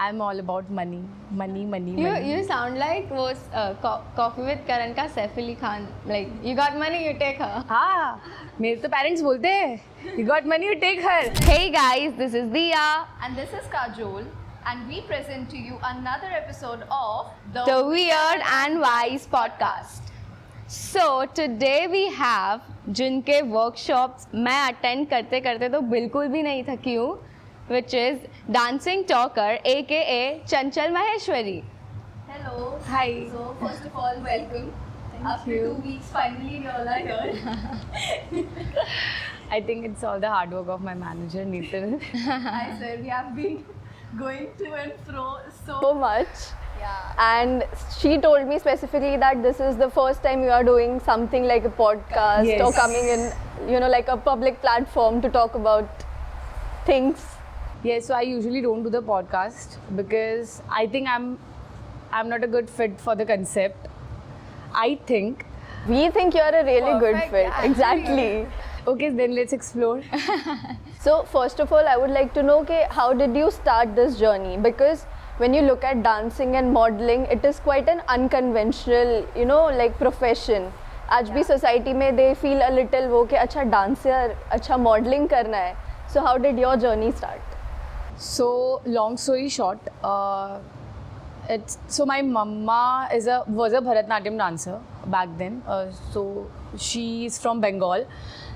I'm all about money, money, money, You money. you sound like वो Coffee with Karan का Saif Ali Khan. Like you got money, you take her. हाँ, मेरे तो parents बोलते हैं you got money, you take her. Hey guys, this is Diya. And this is Kajol, and we present to you another episode of The Weird and Wise podcast. So today we have जिनके workshops मैं attend करते करते तो बिल्कुल भी नहीं थकी हूँ, which is dancing talker aka Chanchal Maheshwari. Hello. Hi. So first of all, welcome. After you. 2 weeks, finally you all are here. I think it's all the hard work of my manager, Nitin. I swear we have been going to and fro so much. yeah. And she told me specifically that this is the first time you are doing something like a podcast Yes. or coming in, you know, like a public platform to talk about things. Yeah, so I usually don't do the podcast because I think I'm not a good fit for the concept. I think. We think you're a really good Perfect, fit. actually. Exactly. Okay, then let's explore. So first of all, I would like to know how did you start this journey? Because when you look at dancing and modeling, it is quite an unconventional, you know, like profession. आज भी society में they feel a little वो कि अच्छा dancer, अच्छा modeling करना है. So how did your journey start? So long story short, so my mama was a Bharatanatyam dancer back then. So she's from Bengal.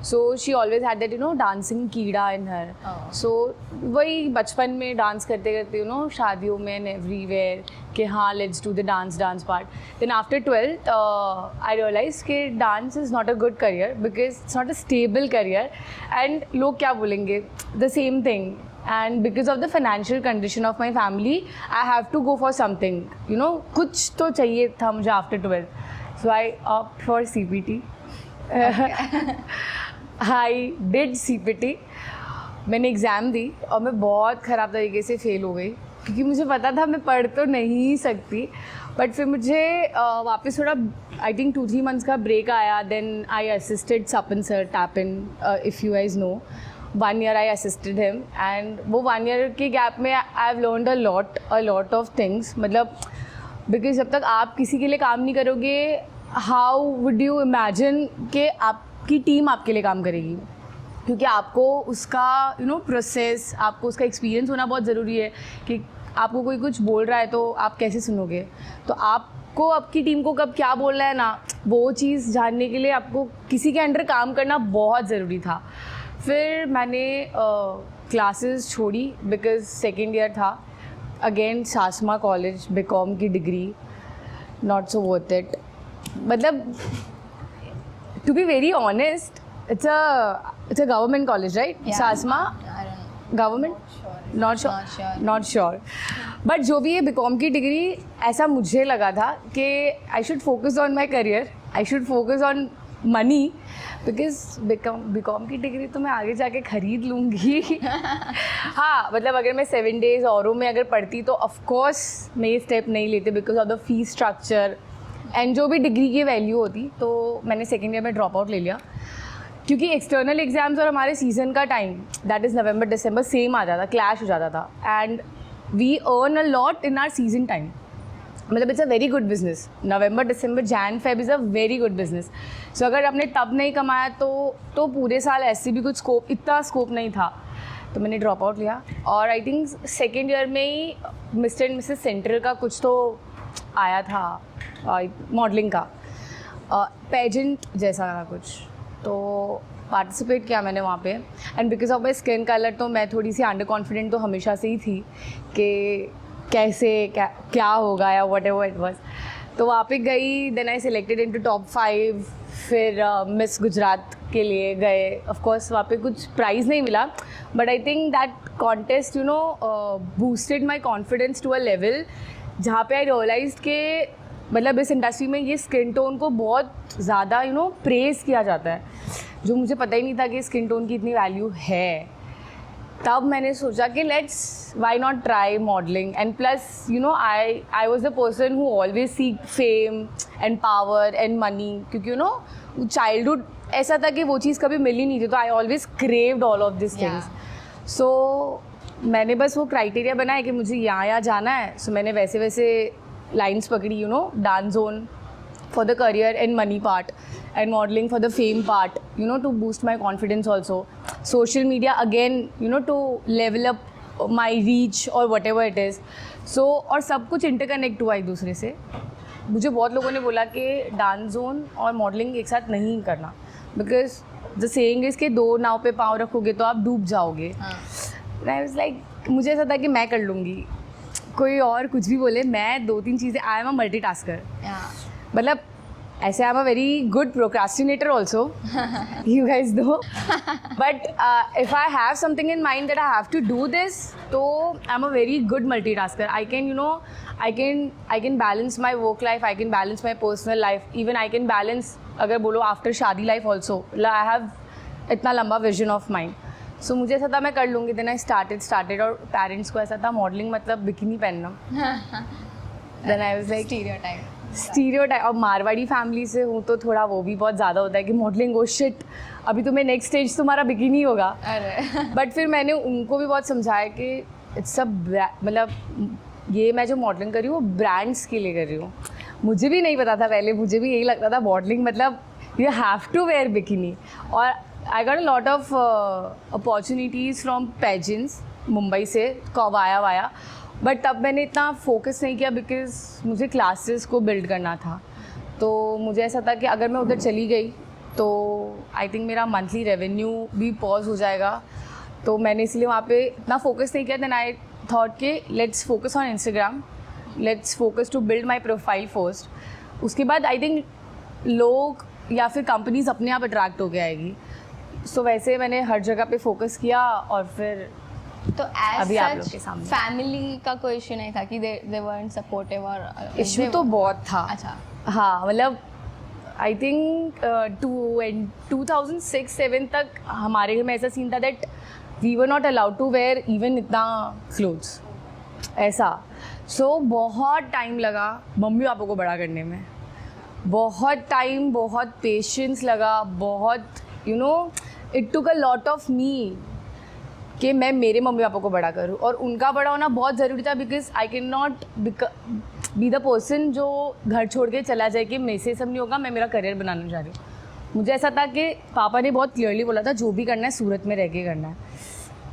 So she always had that, you know, dancing कीड़ा in her. So वही बचपन में dance करते करते, you know, शादियों में and everywhere कि हाँ let's do the dance part. Then after 12th, I realized कि dance is not a good career because it's not a stable career and लोग क्या बोलेंगे, the same thing. And because of the financial condition of my family, I have to go for something, you know, कुछ तो चाहिए था मुझे after 12th. So I opt for CPT. I did CPT. मैंने exam दी और मैं बहुत ख़राब तरीके से फेल हो गई क्योंकि मुझे पता था मैं पढ़ तो नहीं सकती. बट फिर मुझे वापस थोड़ा आई थिंक 2-3 months का ब्रेक आया. Then I assisted Sapan sir टैपिन, if you guys know. 1 year I assisted him and वो 1 year के गैप में I've learned a lot of things. मतलब because जब तक आप किसी के लिए काम नहीं करोगे, how would you imagine कि आपकी टीम आपके लिए काम करेगी? क्योंकि आपको उसका you know प्रोसेस, आपको उसका एक्सपीरियंस होना बहुत ज़रूरी है कि आपको कोई कुछ बोल रहा है तो आप कैसे सुनोगे. तो आपको आपकी टीम को कब क्या बोलना है ना, वो चीज़ जानने के लिए आपको किसी के अंडर काम करना बहुत ज़रूरी था. फिर मैंने क्लासेस छोड़ी बिकॉज सेकेंड ईयर था. अगेन सासमा कॉलेज बीकॉम की degree, not so worth it. मतलब to be very honest, it's a government college right? सासमा I don't know. Government, not sure. But जो भी है बीकॉम की डिग्री, ऐसा मुझे लगा था कि I should focus on my career, I should focus on money because BCom की डिग्री तो मैं आगे जाके ख़रीद लूँगी. हाँ, मतलब अगर मैं 7 days औरों में अगर पढ़ती तो ऑफकोर्स मैं ये स्टेप नहीं लेते because of the fees structure and जो भी डिग्री की वैल्यू होती. तो मैंने सेकेंड ईयर में ड्रॉप आउट ले लिया क्योंकि एक्सटर्नल एग्ज़ाम्स और हमारे सीज़न का time that is November December same आ जाता, क्लैश हो जाता था. And we earn a lot in our season time. मतलब it's a very good business. November December Jan Feb is a very good business. So अगर आपने तब नहीं कमाया तो पूरे साल ऐसे भी कुछ इतना स्कोप नहीं था. तो मैंने ड्रॉप आउट लिया और आई थिंक सेकेंड ईयर में ही मिस्टर एंड मिसेस सेंटर का कुछ तो आया था मॉडलिंग का, पेजेंट जैसा था कुछ. तो पार्टिसिपेट किया मैंने वहाँ पे. And because of my skin colour तो मैं थोड़ी सी अंडर कॉन्फिडेंट तो हमेशा से ही थी कि कैसे क्या होगा या वट एवर इट वॉज. तो वहाँ पे गई. Then I selected into top 5. फिर मिस गुजरात के लिए गए. ऑफकोर्स वहाँ पे कुछ प्राइज़ नहीं मिला but I think that contest you know boosted my confidence to a level जहाँ पे आई रियलाइज के मतलब इस इंडस्ट्री में ये स्किन टोन को बहुत ज़्यादा यू नो प्रेज़ किया जाता है, जो मुझे पता ही नहीं था कि स्किन टोन की इतनी वैल्यू है. तब मैंने सोचा कि let's why not try modelling. And plus you know I was the person who always seek fame and power and money क्योंकि यू नो चाइल्डहुड ऐसा था कि वो चीज़ कभी मिल ही नहीं थी. तो I always craved all of this things. So मैंने बस वो क्राइटेरिया बनाया कि मुझे यहाँ जाना है, सो मैंने वैसे वैसे लाइन्स पकड़ी, you know, dance zone for the career and money part, and modeling for the fame part, you know, to boost my confidence also. Social media again, you know, to level up my reach or whatever it is. So और सब कुछ interconnect हुआ एक दूसरे से. मुझे बहुत लोगों ने बोला कि डांस जोन और मॉडलिंग एक साथ नहीं करना, बिकॉज द सेइंग इज कि दो नाव पे पाँव रखोगे तो आप डूब जाओगे. आई वाज लाइक, मुझे ऐसा था कि मैं कर लूँगी, कोई और कुछ भी बोले, मैं 2-3 चीज़ें, आई एम अ मल्टीटास्कर. मतलब ऐसे I am a very good procrastinator also, you guys know, but if I have something in mind that I have to do this, तो I am a very good multitasker. I can, you know, I can balance my work life, I can balance my personal life, even I can balance, अगर बोलो after शादी life also. I have इतना लंबा vision of mind. सो मुझे ऐसा था मैं कर लूँगी. देन आई स्टार्टेड और पेरेंट्स को ऐसा था मॉडलिंग मतलब बिकिनी पहनना. Then I was like stereotype. और मारवाड़ी फैमिली से हूँ तो थोड़ा वो भी बहुत ज़्यादा होता है कि मॉडलिंग, ओ शिट, अभी तुम्हें नेक्स्ट स्टेज तुम्हारा बिकिनी होगा. बट फिर मैंने उनको भी बहुत समझाया कि इट्स अ, मतलब ये मैं जो मॉडलिंग कर रही हूँ वो ब्रांड्स के लिए कर रही हूँ. मुझे भी नहीं पता था पहले, मुझे भी यही लगता था मॉडलिंग मतलब you have to wear bikini. और I got a lot of opportunities from pageants Mumbai से, वाया, बट तब मैंने इतना फोकस नहीं किया बिकॉज मुझे क्लासेस को बिल्ड करना था. तो मुझे ऐसा था कि अगर मैं उधर चली गई तो आई थिंक मेरा मंथली रेवेन्यू भी पॉज हो जाएगा. तो मैंने इसलिए वहाँ पे इतना फोकस नहीं किया. देन आई थॉट कि let's focus on Instagram, let's focus to build my profile first. उसके बाद आई थिंक लोग या फिर कंपनीज अपने आप अट्रैक्ट हो के आएगी. सो वैसे मैंने हर जगह पे फोकस किया. और फिर तो अभी आप लोग के सामने फैमिली का कोई इशू नहीं था कि दे weren't supportive और इशू तो बहुत था. अच्छा. हाँ, मतलब आई थिंक 2006-7 तक हमारे घर में ऐसा सीन था that we were not allowed to wear even इतना क्लोथ्स ऐसा. सो बहुत टाइम लगा मम्मी पापा को बड़ा करने में, बहुत टाइम, बहुत पेशेंस लगा, बहुत, you know, it took a lot of me कि मैं मेरे मम्मी पापा को बड़ा करूँ. और उनका बड़ा होना बहुत ज़रूरी था because I can not be the person जो घर छोड़ के चला जाए कि मेरे से सब नहीं होगा, मैं मेरा करियर बनाना चाह रही हूँ. मुझे ऐसा था कि पापा ने बहुत क्लियरली बोला था जो भी करना है सूरत में रह के करना है.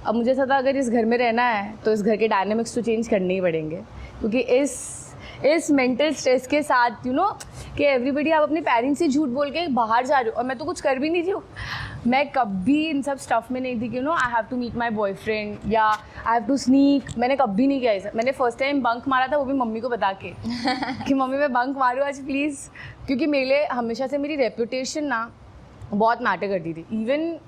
अब मुझे ऐसा था अगर इस घर में रहना है तो इस घर के डायनामिक्स तो चेंज करने ही पड़ेंगे, क्योंकि इस मेंटल स्ट्रेस के साथ, यू नो, कि एवरीबडी आप अपने पेरेंट्स से झूठ बोल के बाहर जा रहे हो और मैं तो कुछ कर भी नहीं रही हूँ. मैं कभी इन सब स्टफ में नहीं थी कि you know I have to meet my boyfriend या आई हैव टू स्नीक. मैंने कभी नहीं किया ऐसा. मैंने फर्स्ट टाइम बंक मारा था वो भी मम्मी को बता के कि मम्मी मैं बंक मारूँ आज प्लीज़, क्योंकि मेरे लिए हमेशा से मेरी रेपुटेशन ना बहुत मैटर करती थी. Even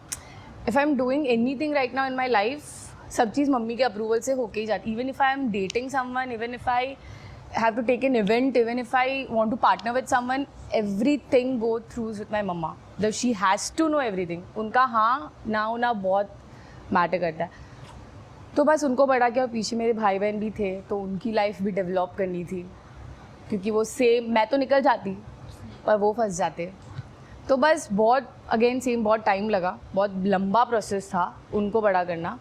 if I am doing any thing right now in my life, सब चीज़ मम्मी के अप्रूवल से होके ही जाती. Even if I am dating someone, even if I have to take an event, even if I want to partner with someone, everything go through with my mama. She has to know everything. उनका हाँ ना होना बहुत matter करता है. तो बस उनको बड़ा किया. पीछे मेरे भाई बहन भी थे तो उनकी लाइफ भी डेवलप करनी थी, क्योंकि वो सेम, मैं तो निकल जाती पर वो फंस जाते. तो बस बहुत अगेन सेम बहुत टाइम लगा, बहुत लंबा प्रोसेस था उनको बड़ा करना.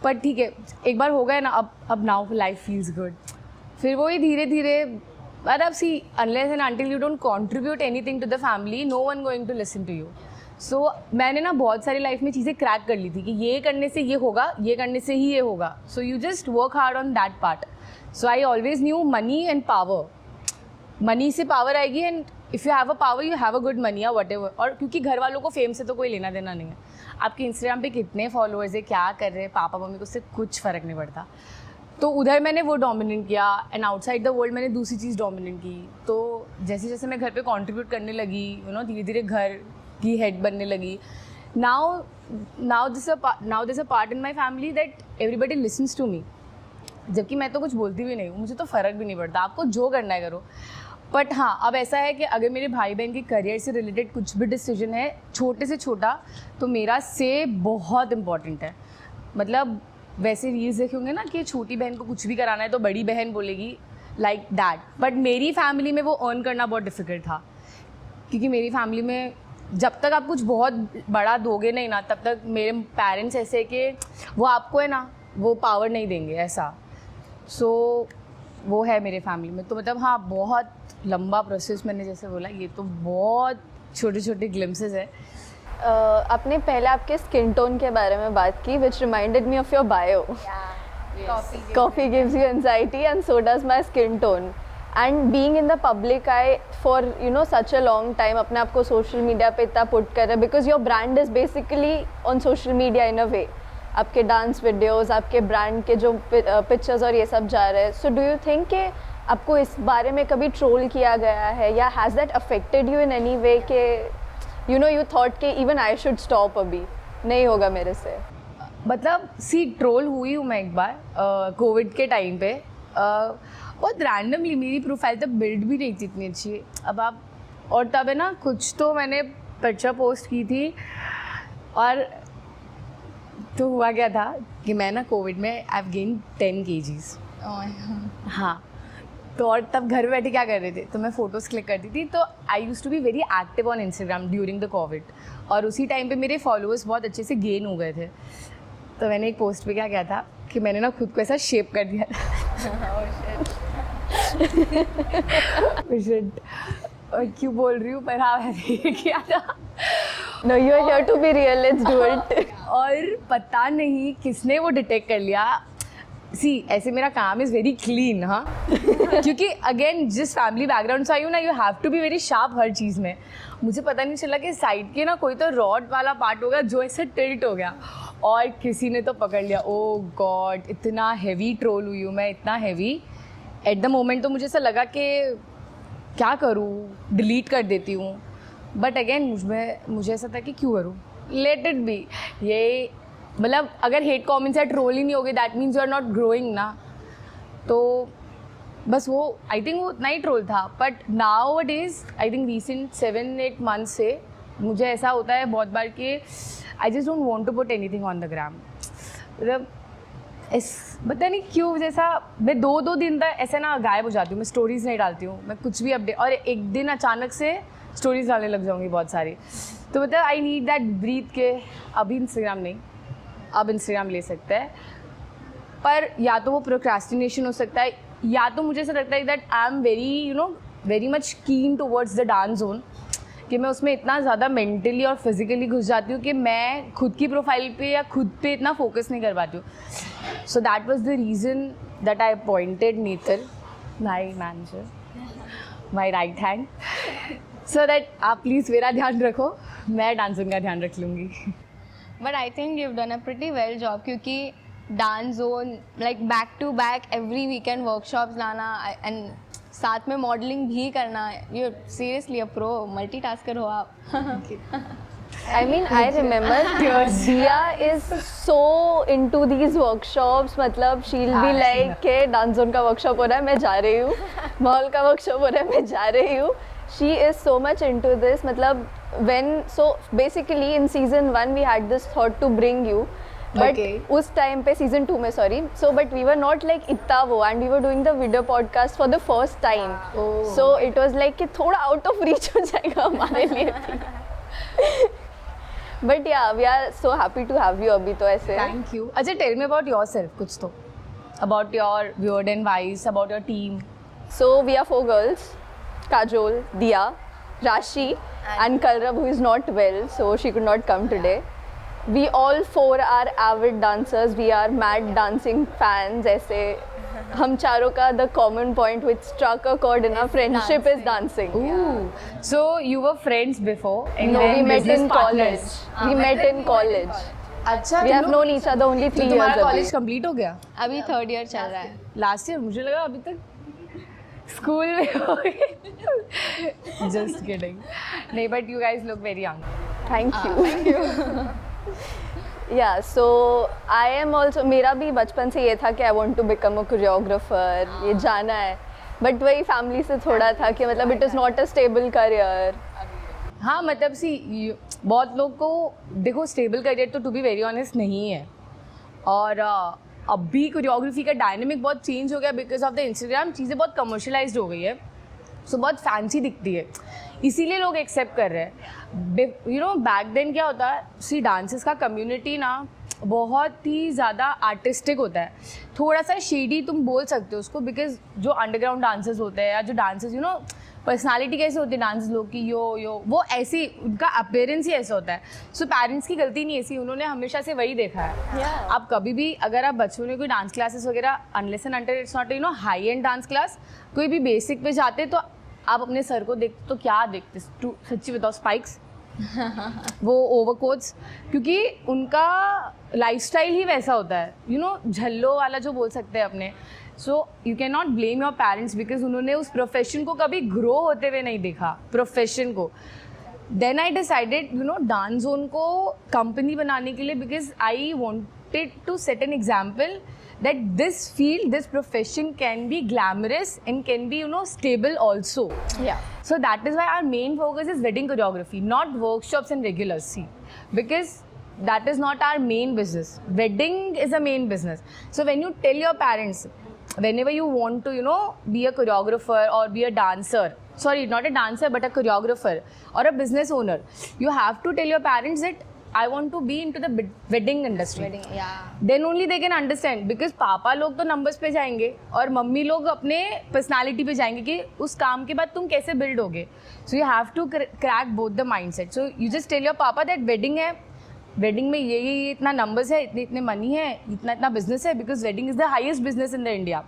पर ठीक है, एक बार हो गए ना, अब नाउ लाइफ फील्स गुड. फिर वही धीरे धीरे, बट अब see, unless and until you don't contribute anything to the family, no one going to listen to you. So मैंने ना बहुत सारी लाइफ में चीज़ें क्रैक कर ली थी कि ये करने से ये होगा, ये करने से ही ये होगा. सो you just work hard on that part. So I always new money and power. Money से पावर आएगी, and if you have a power you have a good money या वट एवर. और क्योंकि घर वालों को फेम से तो कोई लेना देना नहीं है. आपके इंस्टाग्राम पे कितने फॉलोअर्स है, क्या कर रहे हैं पापा मम्मी को, उससे कुछ फ़र्क नहीं पड़ता. तो उधर मैंने वो डोमिनेट किया एंड आउटसाइड द वर्ल्ड मैंने दूसरी चीज़ डोमिनेट की. तो जैसे जैसे मैं घर पे कंट्रीब्यूट करने लगी, यू नो, धीरे धीरे घर की हेड बनने लगी. Now this a part in my family that everybody listens to me, जबकि मैं तो कुछ बोलती भी नहीं हूँ, मुझे तो फ़र्क भी नहीं पड़ता, आपको जो करना है करो. बट हाँ, अब ऐसा है कि अगर मेरे भाई बहन के करियर से रिलेटेड कुछ भी डिसीजन है, छोटे से छोटा, तो मेरा से बहुत इम्पॉर्टेंट है. मतलब वैसे रील्स देखे होंगे ना कि छोटी बहन को कुछ भी कराना है तो बड़ी बहन बोलेगी, लाइक दैट. बट मेरी फैमिली में वो अर्न करना बहुत डिफ़िकल्ट था, क्योंकि मेरी फैमिली में जब तक आप कुछ बहुत बड़ा दोगे नहीं ना, तब तक मेरे पेरेंट्स ऐसे कि वो आपको है ना वो पावर नहीं देंगे ऐसा. सो वो है मेरे फैमिली में. तो मतलब हाँ, बहुत लंबा प्रोसेस. मैंने जैसे बोला, ये तो बहुत छोटे छोटे ग्लिम्सेस है. आपने पहले आपके स्किन टोन के बारे में बात की, which reminded me of your bio. Coffee gives you anxiety and so does my skin tone. And being in the public eye for such a long time, अपने आप को social media पे इतना put कर रहे, because your brand is basically on social media in a way. आपके dance videos, आपके brand के जो pictures और ये सब जा रहे हैं. So do you think कि आपको इस बारे में कभी troll किया गया है, या has that affected you in any way कि you thought कि even I should stop अभी, नहीं होगा मेरे से? मतलब ट्रोल हुई हूँ मैं एक बार कोविड के टाइम पे. बहुत रैंडमली. मेरी प्रोफाइल तब बिल्ड भी नहीं थी इतनी अच्छी. अब आप, और तब है ना, कुछ तो मैंने पिक्चर पोस्ट की थी, और तो हुआ क्या था कि मैं ना कोविड में आई हैव गेन 10 kgs. हाँ. तो और तब घर में बैठे क्या कर रहे थे, तो मैं फ़ोटोज़ क्लिक करती थी. तो I use to be very active on Instagram during the Covid, और उसी टाइम पे मेरे फॉलोअर्स बहुत अच्छे से गेन हो गए थे. तो मैंने एक पोस्ट पे क्या किया था कि मैंने ना खुद को ऐसा शेप कर दिया. और क्यों बोल रही हूँ, पर हाँ मैंने ये किया था. No, you are here to be real. Let's do it. और पता नहीं किसने वो डिटेक्ट कर लिया. ऐसे मेरा काम इज़ वेरी क्लीन. हाँ. क्योंकि अगेन जिस फैमिली बैकग्राउंड से आई हूँ ना, you have to be very sharp हर चीज़ में. मुझे पता नहीं चला कि साइड के ना कोई तो रॉड वाला पार्ट होगा जो ऐसे टिल्ट हो गया, और किसी ने तो पकड़ लिया. ओ गॉड, इतना हैवी ट्रोल हुई हूँ मैं, इतना हैवी. एट द मोमेंट तो मुझे ऐसा लगा कि क्या करूँ, डिलीट कर देती हूँ. बट अगेन मुझे ऐसा था कि क्यों करूँ, लेट इट बी. ये मतलब अगर हेट कमेंट्स या ट्रोल ही नहीं होगे, that means you are not growing ना. तो बस वो, आई थिंक वो उतना ही ट्रोल था. But nowadays, I think recent 7-8 months से मुझे ऐसा होता है बहुत बार कि I just don't want to put anything on the gram. मतलब पता नहीं क्यों, जैसा मैं 2 दिन तक ऐसे ना गायब हो जाती हूँ. मैं स्टोरीज़ नहीं डालती हूँ, मैं कुछ भी अपडेट, और एक दिन अचानक से स्टोरीज डालने लग जाऊँगी बहुत सारी. तो मतलब आई नीड दैट ब्रीथ के अभी इंस्टाग्राम नहीं, अब इंस्टाग्राम ले सकता है. पर या तो वो प्रोक्रेस्टिनेशन हो सकता है, या तो मुझे ऐसा लगता है that I am very much कीन टुवर्ड्स द डांस जोन, कि मैं उसमें इतना ज़्यादा मेंटली और फिजिकली घुस जाती हूँ कि मैं खुद की प्रोफाइल पे या खुद पे इतना फोकस नहीं कर पाती हूँ. So that was the reason that I appointed Netal, my manager, my right hand, so that आप प्लीज़ मेरा ध्यान रखो, मैं डांसिंग का ध्यान रख लूँगी. But I think you have done a pretty well job, क्योंकि dance zone like back to back every weekend workshops लाना एंड साथ में मॉडलिंग भी करना. You seriously a pro multitasker हो आप. I mean, I remember Dia is so into these workshops. मतलब she'll be like के डांस जोन का वर्कशॉप हो रहा है, मैं जा रही हूँ. मॉल का वर्कशॉप हो रहा है, मैं जा रही हूँ. She is so much into this. मतलब so basically in season 1 we had this thought to bring you. But उस टाइम पे season 2 में but we were not like इतना वो, and we were doing the video podcast for the first time. So it was like कि थोड़ा out of reach हो जाएगा हमारे लिए भी. But yeah, we are so happy to have you अभी तो ऐसे. Thank you. अच्छा, tell me about yourself कुछ तो, about your Weird and Wise, about your team. So we are 4 girls, Kajol, Dia, Rashi and Kalrab, who is not well, so she could not come today. We all 4 are avid dancers. We are mad dancing fans. ऐसे हम चारों का the common point which struck a chord in our friendship is dancing. Ooh. So you were friends before? No, we met in college. We met in college. अच्छा, We have known each other only 3 years. तुम्हारा अभी. College complete हो गया? अभी 3rd year चल रहा है. Last year मुझे लगा अभी तक स्कूल में हो गए. Just kidding. नहीं, but you guys look very young. Thank you. Yeah, so I am also, मेरा भी बचपन से ये था कि I want to become a choreographer, ये जाना है. But वही फैमिली से थोड़ा था कि मतलब it is not a stable career. हाँ, मतलब बहुत लोग को देखो स्टेबल करियर तो टू बी वेरी ऑनेस्ट नहीं है. और अभी कोरियोग्राफी का डायनेमिक बहुत चेंज हो गया बिकॉज ऑफ द इंस्टाग्राम. चीज़ें बहुत कमर्शलाइज्ड हो गई है, सो बहुत फैंसी दिखती है, इसीलिए लोग एक्सेप्ट कर रहे हैं. बैक देन क्या होता है, डांसेस का कम्युनिटी ना बहुत ही ज़्यादा आर्टिस्टिक होता है, थोड़ा सा शेडी तुम बोल सकते हो उसको, बिकॉज जो अंडरग्राउंड डांसर्स होते हैं या जो डांसर्स पर्सनालिटी कैसे होती है डांस लोग की, यो वो ऐसी उनका अपीयरेंस ही ऐसा होता है. सो पेरेंट्स की गलती नहीं ऐसी, उन्होंने हमेशा से वही देखा है. आप कभी भी अगर आप बच्चों ने कोई डांस क्लासेस वगैरह unless and until it's not high and dance class, कोई भी बेसिक पे जाते तो आप अपने सर को देखते तो क्या देखते, सच्ची बताओ, स्पाइक्स वो ओवरकोट्स, क्योंकि उनका लाइफस्टाइल ही वैसा होता है, झल्लो वाला जो बोल सकते हैं अपने. So you can not blame your parents because उन्होंने उस प्रोफेशन को कभी ग्रो होते हुए नहीं देखा, प्रोफेशन को. Then I decided dance zone को कंपनी बनाने के लिए, because I wanted to set an example that this field, this profession can be glamorous and can be stable also. Yeah. So that is why our main focus is wedding choreography, not workshops and regulars. See, because that is not our main business. Wedding is a main business. So when you tell your parents, whenever you want to be a choreographer or be a dancer, sorry, not a dancer but a choreographer or a business owner, you have to tell your parents that I want to be into the wedding industry. Wedding, yeah. Then only they can understand, because पापा लोग तो numbers पे जाएंगे और mummy लोग अपने personality पे जाएंगे कि उस काम के बाद तुम कैसे बिल्ड होगे. So you have to crack both the mind set. So you just tell your papa that wedding है, वेडिंग में ये इतना नंबर्स है, इतने इतने मनी है, इतना बिजनेस है, because wedding is the highest business in the India.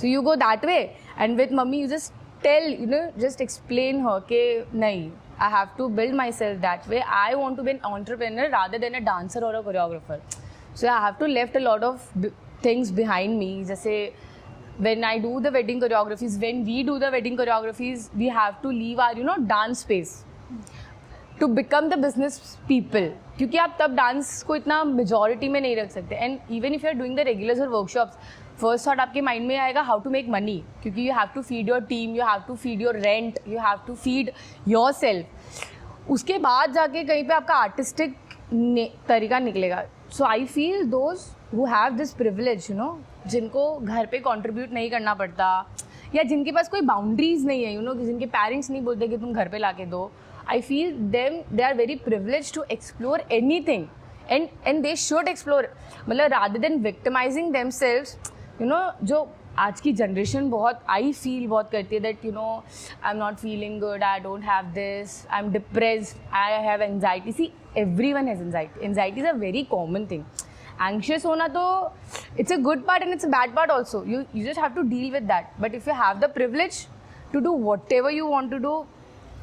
So you go that way and with mummy you just tell, just explain her कि नहीं, I have to build myself that way. I want to be an entrepreneur rather than a dancer or a choreographer. So I have to left a lot of things behind me. जैसे when I do the wedding choreographies, when we do the wedding choreographies, we have to leave our dance space to become the business people. क्योंकि आप तब dance को इतना majority में नहीं रख सकते. And even if you are doing the regulars और वर्कशॉप्स, फर्स्ट थॉट आपके माइंड में आएगा हाउ टू मेक मनी, क्योंकि you have to feed your team, you have to feed your rent, you have to feed yourself. उसके बाद जाके कहीं पे आपका आर्टिस्टिक तरीका निकलेगा. So I feel those who have this privilege, जिनको घर पे कंट्रीब्यूट नहीं करना पड़ता या जिनके पास कोई बाउंड्रीज नहीं है, जिनके पेरेंट्स नहीं बोलते कि तुम घर पे ला के दो. I feel they are very privileged to explore anything, and they should explore. मतलब rather than victimizing themselves, जो आज की जनरेशन बहुत आई फील बहुत करती है that I am not feeling good, I don't have this, I am depressed, I have anxiety. See, everyone has anxiety. Anxiety is a very common thing. Anxious होना तो it's a good part and it's a bad part also. You just have to deal with that. But if you have the privilege to do whatever you want to do,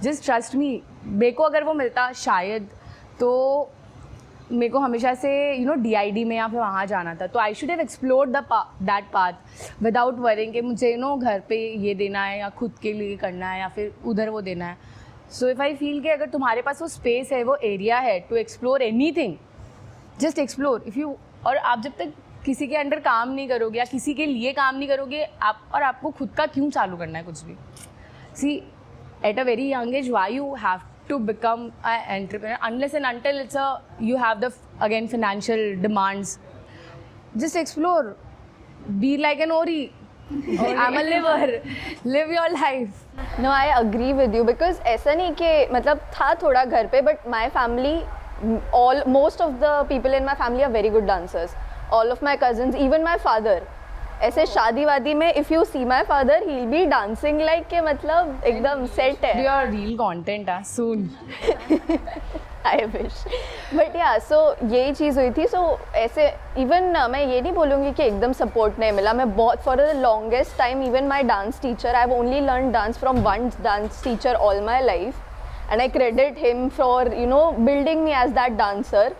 just trust me. मेरे को अगर वो मिलता शायद, तो मेरे को हमेशा से DID में या फिर वहाँ जाना था, तो I should have explored that path without worrying कि मुझे घर पे ये देना है या खुद के लिए करना है या फिर उधर वो देना है. सो इफ़ आई फील कि अगर तुम्हारे पास वो स्पेस है, वो एरिया है to explore anything, just explore. If you, और आप जब तक किसी के अंडर काम नहीं करोगे या किसी के लिए काम नहीं करोगे, और आपको खुद का क्यों चालू करना है कुछ भी. सी, at a very young age, why you have to become an entrepreneur unless and until you have the again financial demands. Just explore, be like an Ori. I'm a liver. Live your life. No, I agree with you because ऐसा नहीं कि मतलब था थोड़ा घर पे, but my family, most of the people in my family are very good dancers. All of my cousins, even my father. ऐसे शादी वादी में if you see my father, he will be dancing like के मतलब एकदम set है. Your reel content है सून. I wish. But या, सो यही चीज़ हुई थी. सो ऐसे इवन मैं ये नहीं बोलूँगी कि एकदम सपोर्ट नहीं मिला. मैं बहुत for the longest time, even my dance teacher, I have only learn dance from one dance teacher all my life, and I credit him for building me as that dancer.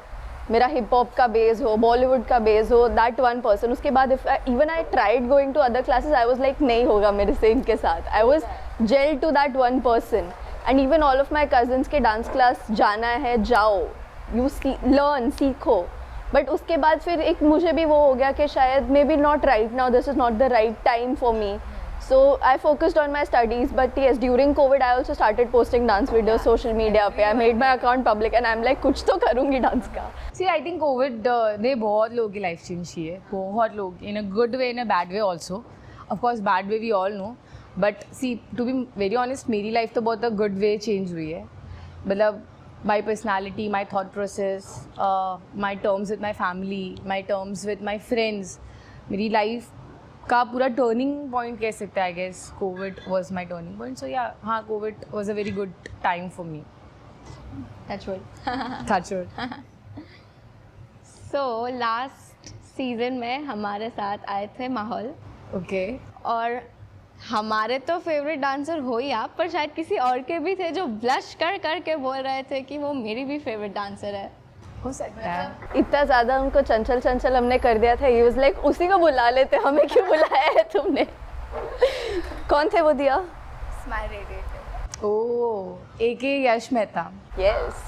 मेरा hip hop का base हो, Bollywood का base हो, that one person. उसके बाद even I tried going to other classes, I was like नहीं होगा मेरे से इनके साथ. I was gel to that one person. And even all of my cousins के डांस क्लास जाना है, जाओ, यू लर्न, सीखो. बट उसके बाद फिर एक मुझे भी वो हो गया कि शायद may be not right now, this is not the right time for me. So I focused on my studies, but yes, during COVID I also started posting dance videos social media पे. I made my account public and I'm like कुछ तो करूँगी dance का. See, I think COVID ने बहुत लोगों की life change की है, बहुत लोग, in a good way, in a bad way also. Of course, bad way we all know. But see, to be very honest, मेरी लाइफ तो बहुत a good way चेंज हुई है. मतलब my personality, my thought process, my terms with my family, my terms with my friends. मेरी life का पूरा turning point कह सकते हैं, I guess COVID was my turning point. So yeah, हाँ, COVID was a very good time for me. Touch wood. Touch wood. So last season में हमारे साथ आए थे माहौल, Okay. और हमारे तो फेवरेट डांसर हो ही आप, पर शायद किसी और के भी थे जो ब्लश कर कर के बोल रहे थे कि वो मेरी भी फेवरेट डांसर है. हो सकता है. इतना ज़्यादा उनको चंचल चंचल हमने कर दिया था. ही वाज लाइक उसी को बुला लेते, हमें क्यों बुलाया है तुमने? कौन थे वो दिया? Smile radiator. ओह, AK यश मेहता. यस,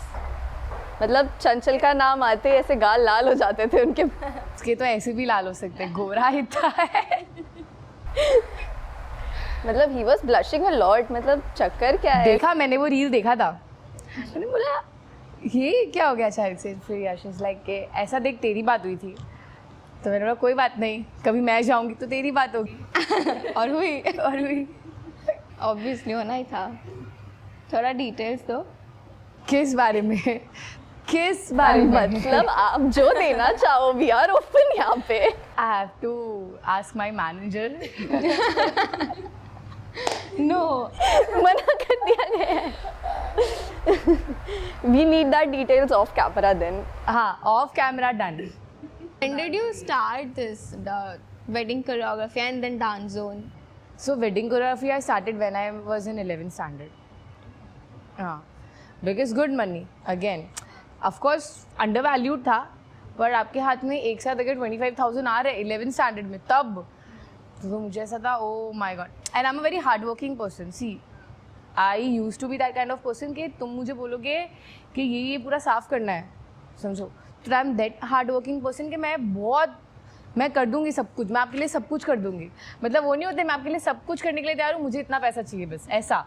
मतलब चंचल का नाम आते ही ऐसे गाल लाल हो जाते थे उनके. उसके तो ऐसे भी लाल हो सकते हैं, गोरा इतना है. मतलब he was blushing a lot. मतलब चक्कर क्या है? देखा, मैंने वो रील देखा था, मैंने बोला ये क्या हो गया अचानक से. फिर यश इज लाइक के ऐसा देख, तेरी बात हुई थी. तो मैंने बोला कोई बात नहीं, कभी मैं जाऊंगी तो तेरी बात होगी. और हुई. और हुई. ऑब्वियसली होना ही था. थोड़ा डिटेल्स दो. किस बारे में? किस बारे में? मतलब आप जो देना चाहो, वी आर ओपन यहाँ पे. I have to ask my manager. No, मना कर दिया गया है. We need that details of camera then. हाँ, off camera done. when did you start this, the wedding choreography and then dance zone? So wedding choreography I started when I was in 11th standard. Because good money again. Of course undervalued था, पर आपके हाथ में एक साथ अगर 25,000 आ रहे 11th standard में, तब तो मुझे ऐसा था, oh my god. And I'm a very hardworking person. See, I used to be that kind of person कि तुम मुझे बोलोगे कि ये पूरा साफ करना है, समझो, तो I M that hard working person कि मैं कर दूंगी सब कुछ. मैं आपके लिए सब कुछ कर दूंगी. मतलब वो नहीं होते मैं आपके लिए सब कुछ करने के लिए तैयार हूँ, मुझे इतना पैसा चाहिए बस, ऐसा.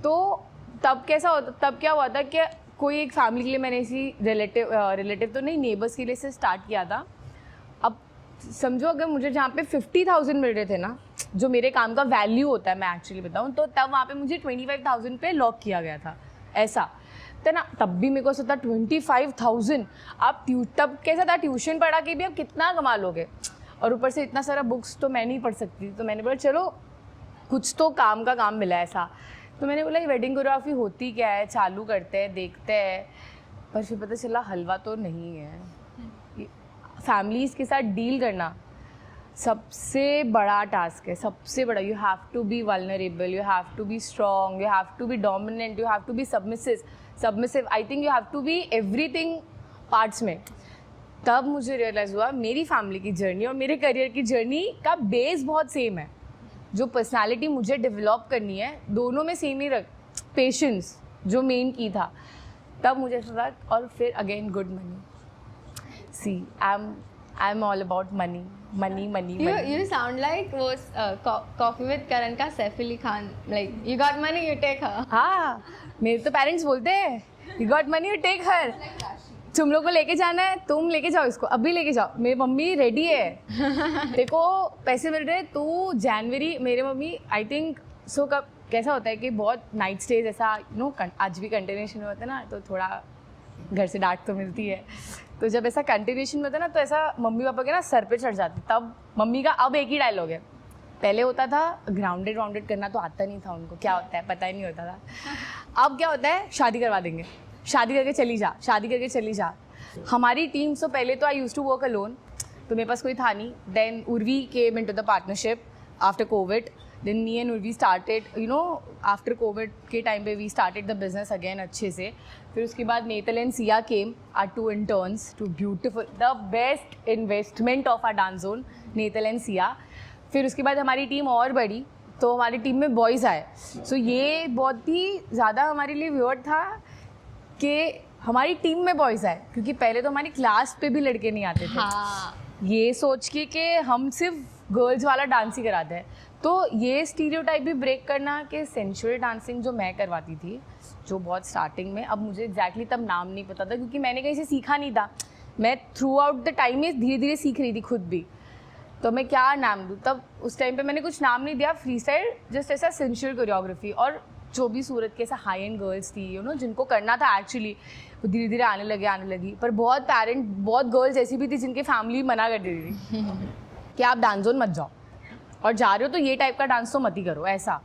तो तब क्या हुआ था कि कोई एक फैमिली के लिए मैंने इसी रिलेटिव तो नहीं, नेबर्स के लिए से स्टार्ट किया था. अब समझो अगर मुझे जहाँ पे 50,000 मिल रहे थे ना, जो मेरे काम का वैल्यू होता है, मैं एक्चुअली बताऊँ तो, तब वहाँ पे मुझे 25,000 पे लॉक किया गया था, ऐसा. तो ना तब भी मेरे को ऐसा था 25,000. आप तब कैसा था, ट्यूशन पढ़ा के भी आप कितना कमा लोगे, और ऊपर से इतना सारा बुक्स तो मैं नहीं पढ़ सकती. तो मैंने बोला चलो कुछ तो काम का काम मिला ऐसा. तो मैंने बोला ये वेडिंग कोरियोग्राफी होती क्या है, चालू करते हैं, देखते हैं. पर फिर पता चला हलवा तो नहीं है. फैमिलीज़ के साथ डील करना सबसे बड़ा टास्क है, सबसे बड़ा. You have to be vulnerable, you have to be strong, you have to be dominant, you have to be submissive. I think you have to be everything parts में. तब मुझे रियलाइज़ हुआ मेरी फैमिली की journey और मेरे career की journey का बेस बहुत सेम है. जो पर्सनालिटी मुझे डेवलप करनी है, दोनों में सेम ही पेशेंस जो मेन की था. तब मुझे ऐसा था. और फिर again good money. See I am all about money. You sound like वो Coffee with Karan का Saif Ali Khan. Like you got money, you take her. हाँ, मेरे तो पेरेंट्स बोलते हैं you got money, you take her. तुम लोग को लेके जाना है, तुम लेके जाओ इसको, अभी लेके जाओ. मेरी मम्मी रेडी है, देखो पैसे मिल रहे, तू जनवरी. मेरे मम्मी आई थिंक सो कब कैसा होता है कि बहुत नाइट स्टेज ऐसा आज भी कंटिन्यूशन में होता है ना, तो थोड़ा घर से डांट तो मिलती है. तो जब ऐसा कंटिन्यूशन में होता है ना, तो ऐसा मम्मी पापा के ना सर पे चढ़ जाती. तब मम्मी का अब एक ही डायलॉग है. पहले होता था ग्राउंडेड करना, तो आता नहीं था उनको, क्या होता है पता ही नहीं होता था. अब क्या होता है, शादी करवा देंगे, शादी करके चली जा. हमारी टीम से पहले तो I use to work alone, तो मेरे पास कोई था नहीं. Then Urvi came into the partnership after Covid. Then me and Urvi started, after Covid के टाइम पे we started the business again अच्छे से. फिर उसके बाद Netal and Siya came, our 2 interns, 2 beautiful, the best investment of our dance zone, Netal and Siya. फिर उसके बाद हमारी टीम और बढ़ी, तो हमारी टीम में बॉयज़ आए. सो ये बहुत ही ज़्यादा हमारे लिए वियर्ड था कि हमारी टीम में बॉयज़ आए, क्योंकि पहले तो हमारी क्लास पे भी लड़के नहीं आते थे. हाँ. ये सोच के कि हम सिर्फ गर्ल्स वाला डांस ही कराते हैं. तो ये स्टीरियोटाइप भी ब्रेक करना कि सेंचुअल डांसिंग जो मैं करवाती थी, जो बहुत स्टार्टिंग में, अब मुझे एग्जैक्टली तब नाम नहीं पता था क्योंकि मैंने कहीं से सीखा नहीं था. मैं थ्रू आउट द टाइम में धीरे धीरे सीख रही थी खुद भी. तो मैं क्या नाम दूँ, तब उस टाइम पे मैंने कुछ नाम नहीं दिया, फ्री स्टाइल, जस्ट ऐसा सेंचुअल कोरियोग्राफी. और जो भी सूरत के ऐसा हाई एंड गर्ल्स थी जिनको करना था एक्चुअली, वो धीरे धीरे आने लगी। पर बहुत गर्ल्स ऐसी भी थी जिनकी फैमिली मना कर देती थी कि आप डांस जोन मत जाओ, और जा रहे हो तो ये टाइप का डांस तो मत ही करो ऐसा।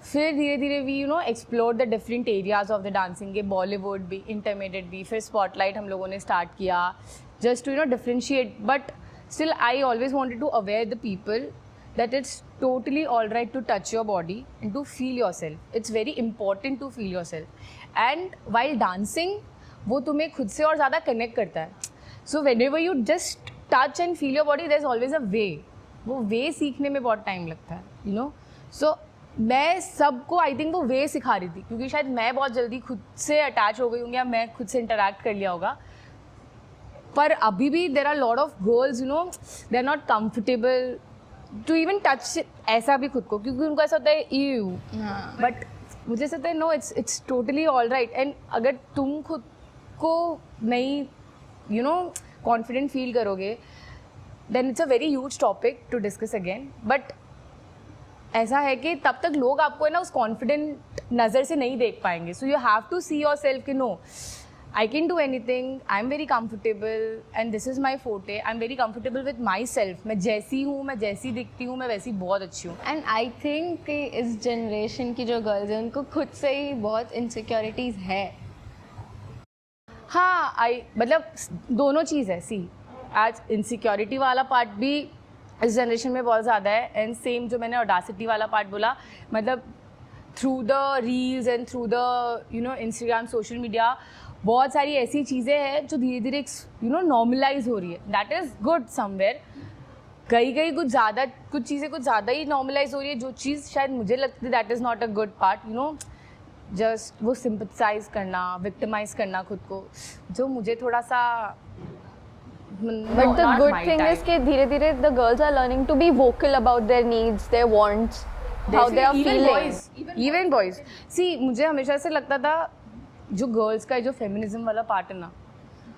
फिर धीरे धीरे we explore the different areas of the dancing के, बॉलीवुड भी, इंटरमीडिएट भी, फिर स्पॉटलाइट हम लोगों ने स्टार्ट किया just to differentiate. But still I always wanted to aware the people that it's totally all right to touch your body and to feel yourself. It's very important to feel yourself. And while dancing, वो तुम्हें खुद से और ज़्यादा connect करता है. So whenever you just touch and feel your body, there's always a way. वो way सीखने में बहुत time लगता है, So मैं सबको I think वो way सिखा रही थी, क्योंकि शायद मैं बहुत जल्दी खुद से attach हो गई हूँ या मैं खुद से interact कर लिया होगा. पर अभी भी there are a lot of girls, they're not comfortable to even touch ऐसा भी खुद को, क्योंकि उनको ऐसा होता है यू, बट मुझे ऐसा होता है no, it's totally all right. And अगर तुम खुद को नहीं कॉन्फिडेंट फील करोगे, then it's a very huge topic to discuss again. But ऐसा है कि तब तक लोग आपको उस कॉन्फिडेंट नज़र से नहीं देख पाएंगे. So you have to see yourself कि no, I can do anything, I'm very comfortable and this is my forte. I'm very comfortable with myself. मैं जैसी हूँ, मैं जैसी दिखती हूँ, मैं वैसी बहुत अच्छी हूँ. एंड आई थिंक कि इस जनरेशन की जो गर्ल्स हैं उनको खुद से ही बहुत इनसिक्योरिटीज़ है. हाँ, मतलब दोनों चीज़ है. सी, आज इनसिक्योरिटी वाला पार्ट भी इस जनरेशन में बहुत ज़्यादा है, एंड सेम जो मैंने ऑडासिटी वाला पार्ट बोला, मतलब through the reels and through the Instagram, social media, बहुत सारी ऐसी चीज़ें हैं जो धीरे धीरे नॉर्मलाइज हो रही है. That is good somewhere. कहीं कुछ चीज़ें कुछ ज़्यादा ही नॉर्मलाइज हो रही है, जो चीज़ शायद मुझे लगती है that is not a good part. Just वो सिंपथसाइज करना, विक्टिमाइज करना खुद को, जो मुझे थोड़ा सा. But the good thing is कि धीरे धीरे the girls are learning to be vocal about their needs, their wants, how they are feeling. Even boys. See, मुझे हमेशा से लगता था जो गर्ल्स का जो फेमिनिज्म वाला पार्ट है ना,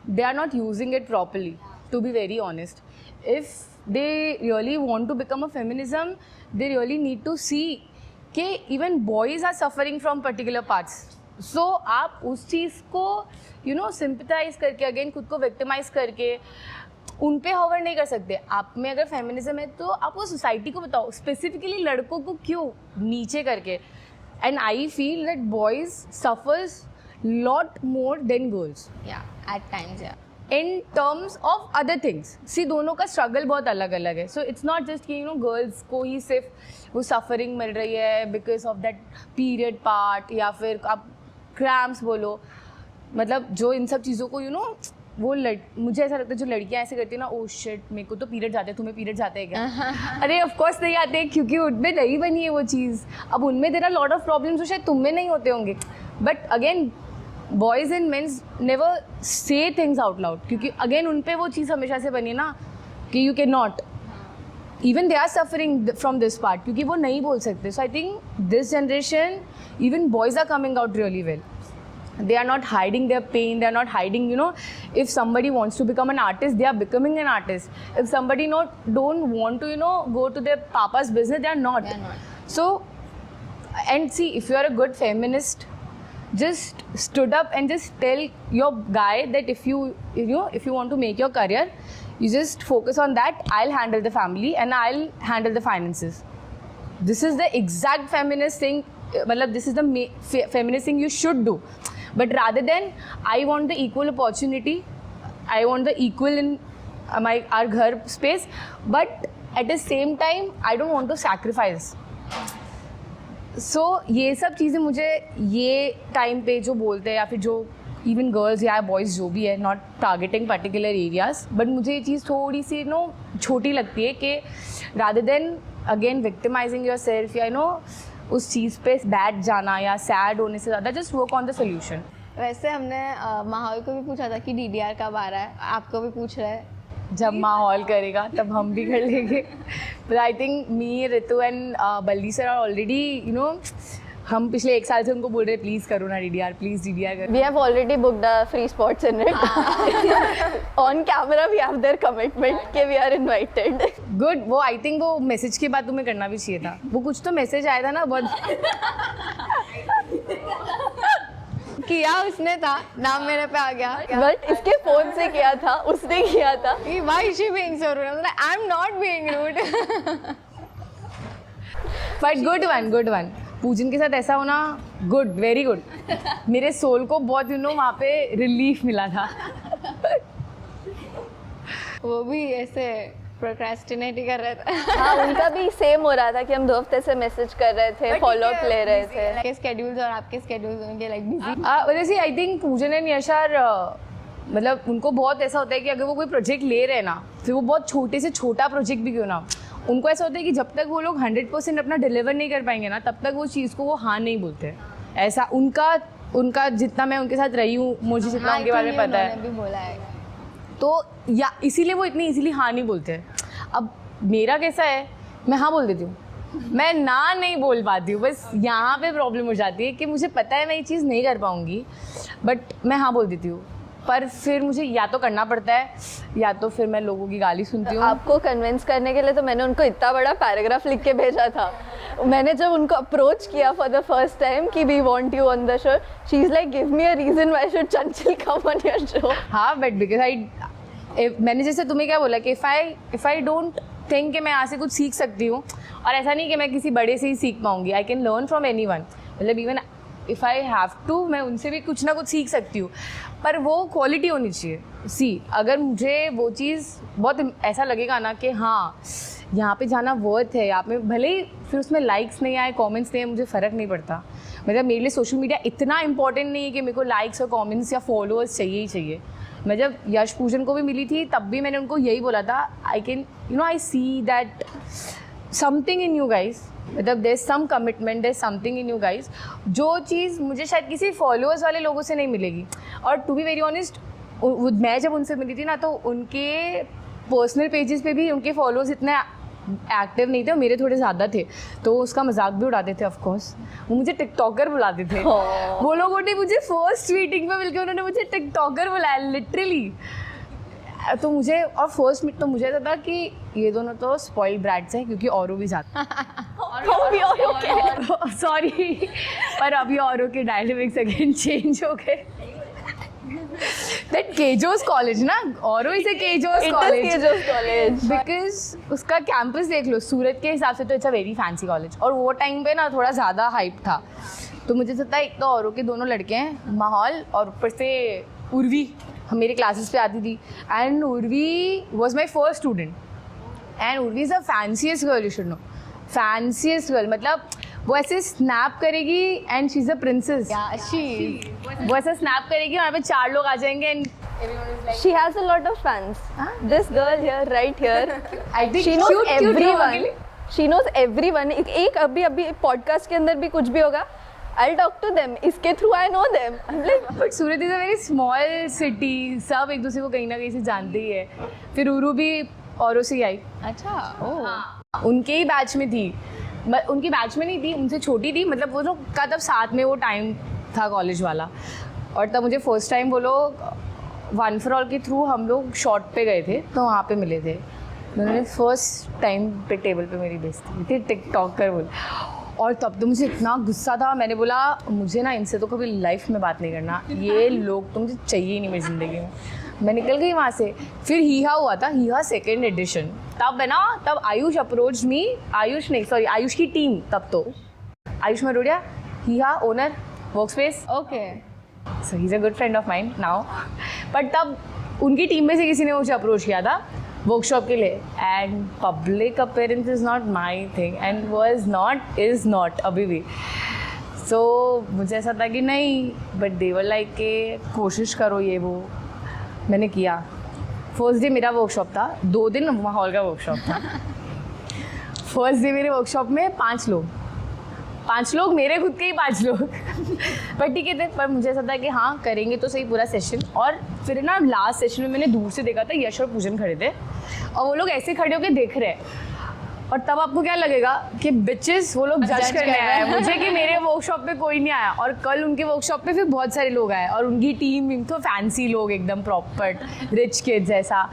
they are not using it properly, to be very honest. If they really want to become a feminism, they really need to see कि even boys are suffering from particular parts. So आप उस चीज़ को sympathise करके, again खुद को victimise करके उन पे हॉवर नहीं कर सकते. आप में अगर फेमिनिज्म है तो आप वो सोसाइटी को बताओ, स्पेसिफिकली लड़कों को क्यों नीचे करके. And I feel that boys suffers lot more than girls. Yeah, at times, yeah. In terms of other things. See, दोनों का struggle बहुत अलग अलग है. So it's not just कि girls को ही सिर्फ वो suffering मिल रही है because of that period part, या फिर आप cramps बोलो, मतलब जो इन सब चीज़ों को वो मुझे ऐसा लगता है जो लड़कियाँ ऐसे करती है ना, ओ शिट मेरे को तो पीरियड जाते हैं, तुम्हें पीरियड जाते हैं क्या? अरे ऑफ कोर्स नहीं आते, क्योंकि उनमें नहीं बनी है वो चीज़. अब उनमें there are lot of problems जो शायद तुम में नहीं होते होंगे. But again boys and mens never say things out loud, क्योंकि अगेन उन पे वो चीज़ हमेशा से बनी ना कि you can not, even they are suffering from this part, क्योंकि वो नहीं बोल सकते. So I think this generation, even boys are coming out really well. They are not hiding their pain, they are not hiding, if somebody wants to become an artist, they are becoming an artist. If somebody don't want to, go to their papa's business, they are not. So, and see, if you are a good feminist, just stood up and just tell your guy that if you want to make your career, you just focus on that. I'll handle the family and I'll handle the finances. This is the exact feminist thing. This is the feminist thing you should do. But rather than I want the equal opportunity, I want the equal in our ghar space, but at the same time I don't want to sacrifice. So ये सब चीज़ें मुझे ये time पे जो बोलते हैं, या फिर जो इवन गर्ल्स या बॉयज़ जो भी है, not targeting particular areas, but मुझे ये चीज़ थोड़ी सी छोटी लगती है कि rather than again victimising yourself या उस चीज़ पे बैठ जाना या सैड होने से ज़्यादा, just work on the solution. वैसे हमने माहौल को भी पूछा था कि DDR कब आ रहा है, आपको भी पूछ रहा है. जब माहौल करेगा तब हम भी कर लेंगे. But I think me, Ritu and बल्ली सर आर ऑलरेडी हम पिछले 1 साल से उनको बोल रहे हैं प्लीज़ करो ना DDR, प्लीज़ DDR करो. We have already booked the free spots in it. On camera we have their commitment कि we are invited. गुड. वो आई थिंक वो मैसेज के बाद तुम्हें करना भी चाहिए था. वो कुछ तो मैसेज आया था ना बहुत. किया उसने था, नाम मेरे पे आ गया। बट इसके फोन से किया था, उसने किया था। Why is she being so rude? I'm not being rude. But good one पूजन के साथ ऐसा होना गुड, वेरी गुड। मेरे सोल को बहुत वहाँ पे रिलीफ मिला था। वो भी ऐसे प्रोक्रेस्टिनेट ही कर रहे थे। हाँ, उनका भी सेम हो रहा था कि हम 2 हफ्ते से मैसेज कर रहे थे, फॉलो अप ले रहे थे। आपके स्केड्यूल्स और आपके स्केड्यूल्स उनके लाइक बिजी। वैसे आई थिंक पूजन एंड यशार मतलब उनको बहुत ऐसा होता है कि अगर वो कोई प्रोजेक्ट ले रहे हैं ना, फिर वो बहुत छोटे से छोटा प्रोजेक्ट भी क्यों ना, उनको ऐसा होता है कि जब तक वो लोग 100% अपना डिलीवर नहीं कर पाएंगे ना, तब तक वो चीज़ को वो हाँ नहीं बोलते। ऐसा उनका जितना मैं उनके साथ रही हूँ, मुझे जितना उनके बारे में पता है, भी बोला है। तो या इसीलिए वो इतनी इजीली हाँ नहीं बोलते हैं। अब मेरा कैसा है, मैं हाँ बोल देती हूँ, मैं ना नहीं बोल पाती हूँ। बस यहाँ पे प्रॉब्लम हो जाती है कि मुझे पता है मैं ये चीज़ नहीं कर पाऊँगी, बट मैं हाँ बोल देती हूँ। पर फिर मुझे या तो करना पड़ता है या तो फिर मैं लोगों की गाली सुनती हूँ। आपको कन्विंस करने के लिए तो मैंने उनको इतना बड़ा पैराग्राफ लिख के भेजा था। मैंने जब उनको अप्रोच किया फॉर द फर्स्ट टाइम कि we want you on the show, she is like give me a reason why should Chanchal come on your show. हाँ, बट बिकॉज मैंने जैसे तुम्हें क्या बोला कि इफ़ आई डोंट थिंक कि मैं यहाँ से कुछ सीख सकती हूँ, और ऐसा नहीं कि मैं किसी बड़े से ही सीख पाऊँगी, I can learn from anyone. मतलब even if I have to, मैं उनसे भी कुछ ना कुछ सीख सकती हूँ, पर वो क्वालिटी होनी चाहिए। अगर मुझे वो चीज़ बहुत ऐसा लगेगा ना कि हाँ यहाँ पे जाना वर्थ है, यहाँ पे भले ही फिर उसमें लाइक्स नहीं आए, कमेंट्स नहीं आए, मुझे फ़र्क नहीं पड़ता। मतलब मेरे लिए सोशल मीडिया इतना इंपॉर्टेंट नहीं है कि मेरे को लाइक्स और कमेंट्स या फॉलोअर्स चाहिए ही चाहिए। मैं जब यश पूजन को भी मिली थी तब भी मैंने उनको यही बोला था, I see that something in you guys, मतलब there is some commitment, there is something in you guys, जो चीज़ मुझे शायद किसी फॉलोअर्स वाले लोगों से नहीं मिलेगी। और टू बी वेरी ऑनेस्ट, मैं जब उनसे मिली थी ना, तो उनके पर्सनल पेजेस पे भी उनके फॉलोअर्स इतने एक्टिव नहीं थे और मेरे थोड़े ज़्यादा थे, तो उसका मजाक भी उड़ाते थे। ऑफ कोर्स वो मुझे टिकटॉकर बुलाते थे। वो लोगों ने मुझे फर्स्ट मीटिंग में मिलकर उन्होंने मुझे टिकटॉकर बुलाया लिटरली। तो मुझे और फर्स्ट मीट तो मुझे ऐसा था कि ये दोनों तो स्पॉइल्ड ब्रैट्स हैं, क्योंकि औरो भी जाता सॉरी, पर अभी औरो के डायनामिक्स अगेन चेंज हो गए। That Kejos College ना, औरो इसे Kejos College बिकॉज उसका कैंपस देख लो, सूरत के हिसाब से तो it's a very fancy college, और वो टाइम पे ना थोड़ा ज़्यादा हाइप था। तो मुझे लगता है एक तो औरो के दोनों लड़के हैं, माहौल, और ऊपर से उर्वी हम मेरे क्लासेस पे आती थी, and Urvi was my first student, and Urvi is the fanciest girl, you should know, fanciest girl. मतलब वो ऐसे स्नैप करेगी and she is a princess. वो ऐसे स्नैप करेगी, वहाँ पे 4 लोग आ जाएंगे and she has a lot of fans. This girl here, right here, I think she knows cute everyone. She knows everyone. एक अभी पॉडकास्ट के अंदर भी कुछ भी होगा, I'll talk to them. इसके through I know them. I'm like, but Surat is a very small city, सब एक दूसरे को कहीं ना कहीं से जानते ही है। फिर उरू भी औरों से ही आई। अच्छा, ओह, उनके ही बैच में थी, उनकी बैच में नहीं थी, उनसे छोटी थी। मतलब वो लोग का तब साथ में वो टाइम था कॉलेज वाला, और तब मुझे फर्स्ट टाइम वो लोग वन फॉर ऑल के थ्रू हम लोग शॉर्ट पे गए थे, तो वहाँ पे मिले थे। उन्होंने फर्स्ट टाइम पे टेबल पे मेरी बेइज्जती की थी, टिकटॉकर बोल। और तब तो मुझे इतना गुस्सा था, मैंने बोला मुझे ना इनसे तो कभी लाइफ में बात नहीं करना, ये लोग तो मुझे चाहिए ही नहीं मेरी ज़िंदगी में। मैं निकल गई वहाँ से। फिर हीहा हुआ था, हीहा 2nd एडिशन, तब है ना, तब आयुष अप्रोच मी, आयुष नहीं सॉरी आयुष की टीम, तब तो आयुष मरोड़िया, हीहा owner, workspace, okay, so he is a good friend of mine now. But तब उनकी टीम में से किसी ने मुझे अप्रोच किया था वर्कशॉप के लिए, and public appearance is not my thing, and is not अभी भी। सो मुझे ऐसा था कि नहीं, बट देवर लाइक के कोशिश करो ये वो। मैंने किया। फर्स्ट डे मेरा वर्कशॉप था, 2 दिन माहौल का वर्कशॉप था। फर्स्ट डे मेरे वर्कशॉप में 5 लोग, मेरे खुद के ही 5 लोग। पर ठीक है थे, पर मुझे ऐसा था कि हाँ करेंगे तो सही पूरा सेशन। और फिर ना लास्ट सेशन में मैंने दूर से देखा था यश और पूजन खड़े थे, और वो लोग ऐसे खड़े होकर देख रहे हैं। और तब आपको क्या लगेगा कि बिचेस वो लोग जज करने आए हैं मुझे कि मेरे वर्कशॉप पे कोई नहीं आया, और कल उनके वर्कशॉप पे फिर बहुत सारे लोग आए और उनकी टीम तो फैंसी लोग एकदम प्रॉपर रिच किड्स ऐसा।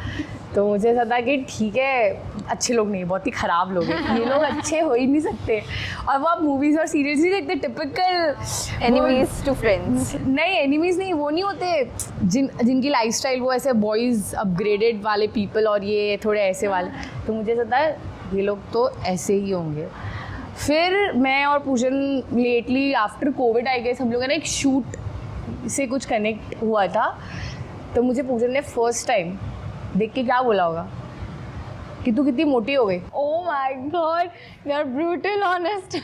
तो मुझे ऐसा था कि ठीक है अच्छे लोग नहीं, बहुत ही ख़राब लोग हैं, ये लोग अच्छे हो ही नहीं सकते। और वो आप मूवीज़ और सीरियल्स नहीं देखते, टिपिकल एनिमीज टू फ्रेंड्स। नहीं एनिमीज़ नहीं, वो नहीं होते जिनकी लाइफस्टाइल वो ऐसे बॉयज़ अपग्रेडेड वाले पीपल और ये थोड़े ऐसे वाले। तो मुझे ऐसा था ये लोग तो ऐसे ही होंगे। फिर मैं और पूजन लेटली आफ्टर कोविड आई गए, हम लोगों ने एक शूट से कुछ कनेक्ट हुआ था। तो मुझे पूजन ने फर्स्ट टाइम देख के क्या बोला होगा कि तू कितनी मोटी हो गई। Oh my God, you're brutal honest.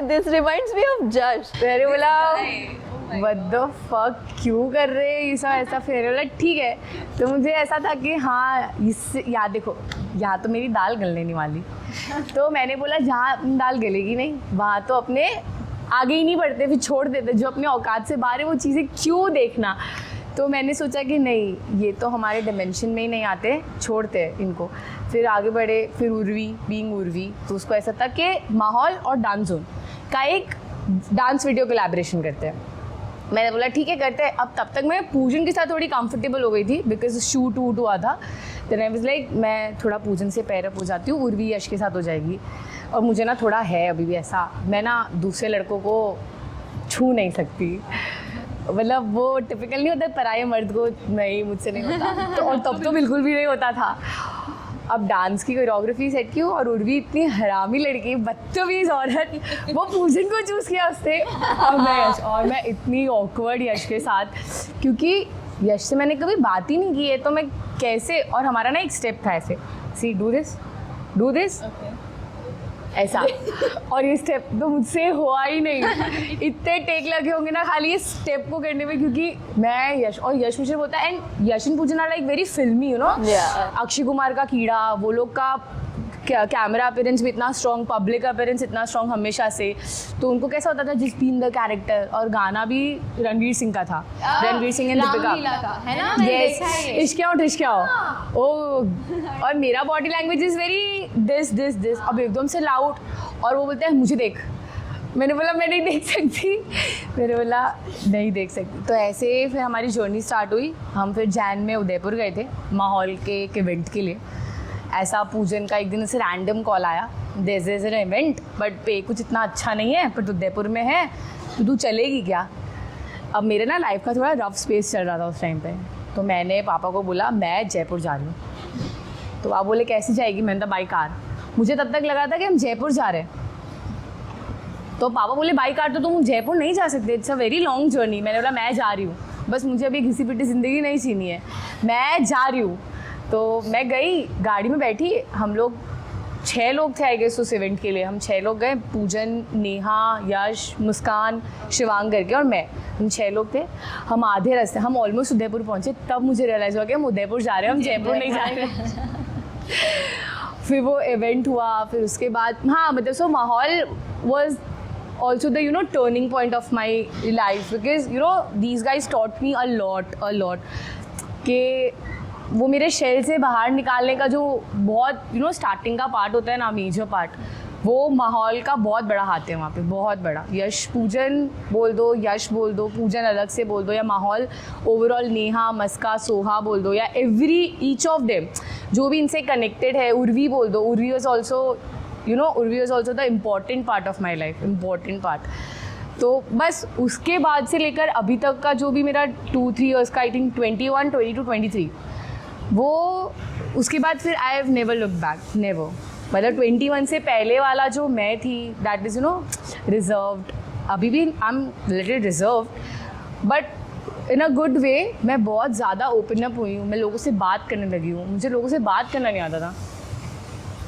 This reminds me of Jash. मैंने बोला what the fuck क्यों कर रहे हैं ये सब ऐसा। फिर बोला ठीक है। तो मुझे ऐसा था कि हाँ इससे याद देखो यहाँ तो मेरी दाल गलने नहीं वाली। तो मैंने बोला जहाँ अपनी दाल गलेगी नहीं वहाँ तो अपने आगे ही नहीं बढ़ते, फिर छोड़ देते, जो अपने औकात से बाहर है वो चीज़ें क्यों देखना। तो मैंने सोचा कि नहीं ये तो हमारे डिमेंशन में ही नहीं आते, छोड़ते हैं इनको। फिर आगे बढ़े, फिर उर्वी बीइंग उर्वी, तो उसको ऐसा था कि माहौल और डांस जोन का एक डांस वीडियो कोलैबोरेशन करते हैं। मैंने बोला ठीक है करते हैं। अब तब तक मैं पूजन के साथ थोड़ी कंफर्टेबल हो गई थी बिकॉज शूट वूट हुआ था। देन आई वाज लाइक मैं थोड़ा पूजन से पैर अप हो जाती हूँ, उर्वी यश के साथ हो जाएगी। और मुझे ना थोड़ा है अभी भी ऐसा, मैं ना दूसरे लड़कों को छू नहीं सकती, मतलब वो टिपिकल नहीं होता पराये मर्द को, नहीं मुझसे नहीं होता। तो और तब तो बिल्कुल भी नहीं होता था। अब डांस की कोरियोग्राफी सेट की और उर्वी इतनी हरामी लड़की, बदतमीज औरत, वो पूजन को चूज़ किया उसने और मैं इतनी ऑकवर्ड यश के साथ, क्योंकि यश से मैंने कभी बात ही नहीं की है तो मैं कैसे। और हमारा ना एक स्टेप था ऐसे, सी डू दिस ऐसा, और ये स्टेप तो मुझसे हुआ ही नहीं। इतने टेक लगे होंगे ना खाली ये स्टेप को करने में, क्योंकि मैं यश और यश मुझे बोलता है एंड यश एंड पूजन आर लाइक वेरी फिल्मी, यू नो। अक्षय कुमार का कीड़ा, वो लोग का कैमरा अपीयरेंस भी इतना स्ट्रॉन्ग, पब्लिक अपीयरेंस इतना स्ट्रॉन्ग हमेशा से। तो उनको कैसा होता था जिस बीन द कैरेक्टर, और गाना भी रणवीर सिंह का था, रणवीर सिंह एंड दीपिका, है ना, मैंने देखा है ये। इश्क और ट्रिश्क ओ, और मेरा body language is very this अब एकदम से लाउड, और वो बोलते हैं मुझे देख। मैंने बोला मैं नहीं देख सकती, मैंने बोला नहीं देख सकती। तो ऐसे फिर हमारी जर्नी स्टार्ट हुई। हम फिर जैन में उदयपुर गए थे माहौल के एक इवेंट के लिए। ऐसा पूजन का एक दिन से रैंडम कॉल आया, this is an event but पे कुछ इतना अच्छा नहीं है, पर उदयपुर में है तो तू चलेगी क्या। अब मेरे ना लाइफ का थोड़ा रफ स्पेस चल रहा था उस टाइम पे, तो मैंने पापा को बोला मैं जयपुर जा रही हूँ। तो आप बोले कैसे जाएगी, मैंने कहा बाई कार। मुझे तब तक लगा था कि हम जयपुर जा रहे हैं, तो पापा बोले बाई कार तो तुम जयपुर नहीं जा सकते, it's a very long journey. मैंने बोला मैं जा रही हूँ, बस मुझे अभी घिसी पिटी ज़िंदगी नहीं जीनी है, मैं जा रही हूँ। तो मैं गई, गाड़ी में बैठी, हम लोग 6 लोग थे आई गेस उस इवेंट के लिए। हम 6 लोग गए, पूजन, नेहा, यश, मुस्कान, शिवांग करके और मैं, हम 6 लोग थे। हम आधे रास्ते, हम ऑलमोस्ट उदयपुर पहुँचे, तब मुझे रियलाइज़ हुआ कि हम उदयपुर जा रहे हैं, हम जयपुर नहीं जा रहे। फिर वो इवेंट हुआ, फिर उसके बाद हाँ मतलब सो माहौल was also the turning point of my life, because these guys taught me a lot कि वो मेरे शेल से बाहर निकालने का जो बहुत स्टार्टिंग का पार्ट होता है ना, मेजर पार्ट, वो माहौल का बहुत बड़ा हाथ है वहाँ पे, बहुत बड़ा। यश पूजन बोल दो, यश बोल दो, पूजन अलग से बोल दो, या माहौल ओवरऑल, नेहा, मस्का, सोहा बोल दो, या ईच ऑफ देम जो भी इनसे कनेक्टेड है, उर्वी बोल दो। Urvi was also Urvi was also the important part of my life, important part. तो बस उसके बाद से लेकर अभी तक का जो भी मेरा 2-3 ईयर्स का, आई थिंक 21, 22, 23, वो उसके बाद फिर आई have never look back, never. मतलब 21 से पहले वाला जो मैं थी, दैट इज़ रिजर्व्ड, अभी भी I am little reserved, but in a good way. मैं बहुत ज़्यादा ओपन अप हुई हूँ, मैं लोगों से बात करने लगी हूँ। मुझे लोगों से बात करना नहीं आता था,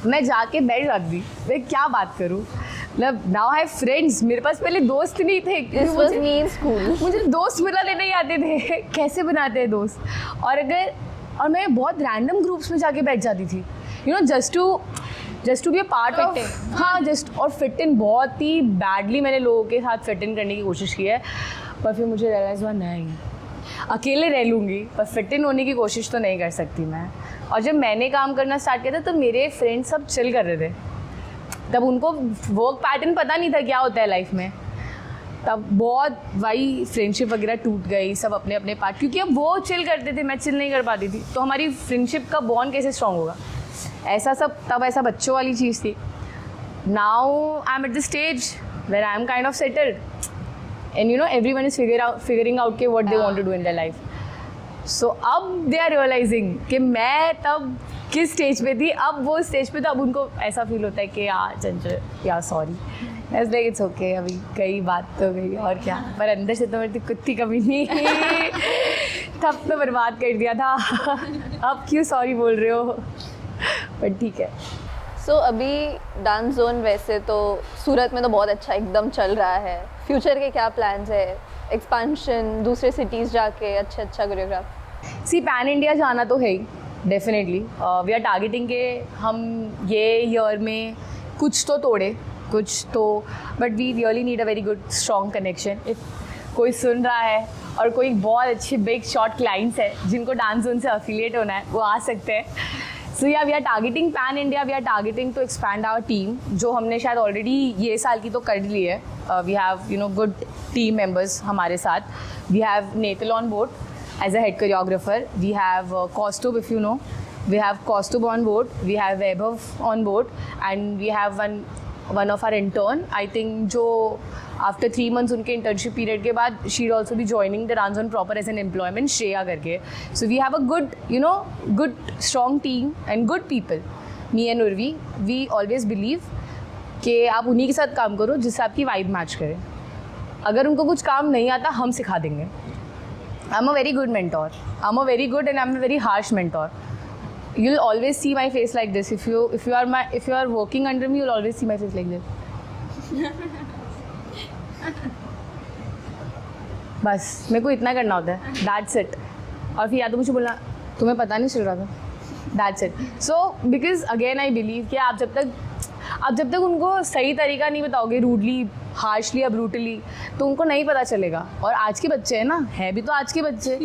मैं जाके बैठ जाती, मैं क्या बात करूँ। मतलब नाउ आई हैव फ्रेंड्स, मेरे पास पहले दोस्त नहीं थे, मुझे दोस्त बनाने नहीं आते थे, कैसे बनाते हैं दोस्त। और मैं बहुत रैंडम ग्रुप्स में जाके बैठ जाती थी, just to be a part of, हाँ जस्ट, और फिट इन बहुत ही बैडली मैंने लोगों के साथ फिट इन करने की कोशिश की है। पर फिर मुझे रियलाइज़ हुआ नहीं, अकेले रह लूँगी, पर फिट इन होने की कोशिश तो नहीं कर सकती मैं। और जब मैंने काम करना स्टार्ट किया था तो मेरे फ्रेंड्स सब चिल कर रहे थे, तब उनको वर्क पैटर्न पता नहीं था क्या होता है लाइफ में। तब बहुत वही फ्रेंडशिप वगैरह टूट गई, सब अपने अपने पार्ट, क्योंकि अब वो चिल करते थे, मैं चिल नहीं कर पाती थी, तो हमारी फ्रेंडशिप का बॉन्ड कैसे स्ट्रॉन्ग होगा। ऐसा सब तब ऐसा बच्चों वाली चीज़ थी। Now I am at the stage where I am kind of settled and you know everyone is figuring out के what they want to do in their life. So अब दे आर रियलाइजिंग कि मैं तब किस stage पे थी, अब वो स्टेज पे, तो अब उनको ऐसा फील होता है कि यार चंचल यार सॉरी, लाइक इट्स ओके, अभी कई बात तो गई और क्या, पर अंदर से तो मेरी कुत्ती कभी नहीं तब तो बर्बाद कर दिया था अब क्यों सॉरी बोल रहे हो, पर ठीक है। सो अभी डांस जोन वैसे तो सूरत में तो बहुत अच्छा एकदम चल रहा है, फ्यूचर के क्या प्लान्स है, एक्सपेंशन, दूसरे सिटीज़ जाके अच्छा कोरियोग्राफ? सी पैन इंडिया जाना तो है ही डेफिनेटली, वी आर टारगेटिंग के हम ये ईयर में कुछ तो तोड़े कुछ तो, but we really need a very good strong connection. If कोई सुन रहा है और कोई बहुत अच्छे बिग शॉट क्लाइंट्स है जिनको डांस जोन से अफिलिएट होना है, वो आ सकते हैं। So yeah we are targeting pan India, we are targeting to expand our team, जो हमने शायद ऑलरेडी ये साल की तो कर ली है। We have you know good team members हमारे साथ। We have Netal on board as a head choreographer, we have Kaustubh if you know, we have Kaustubh on board, we have Vaibhav on board and we have one of our intern, I think, जो after 3 months उनके internship period के बाद she will also be joining the dance zone proper as an employment, Shreya करके। सो we have a good you know good strong team and good people. Me and Urvi, we always believe कि आप उन्हीं के साथ काम करो जिससे आपकी वाइब मैच करे। अगर उनको कुछ काम नहीं आता हम सिखा देंगे। आई am a very good mentor, I am a very good and I am a very harsh mentor. You'll always see my face like this. If you are working under me, you'll always see my face like this. बस मेरे को इतना करना होता है, that's it. और फिर या तो मुझे बोलना तुम्हें पता नहीं चल रहा था, that's it. So because again I believe कि आप जब तक उनको सही तरीका नहीं बताओगे, रूडली, हार्शली या ब्रूटली, तो उनको नहीं पता चलेगा। और आज के बच्चे हैं ना, है भी तो आज के बच्चे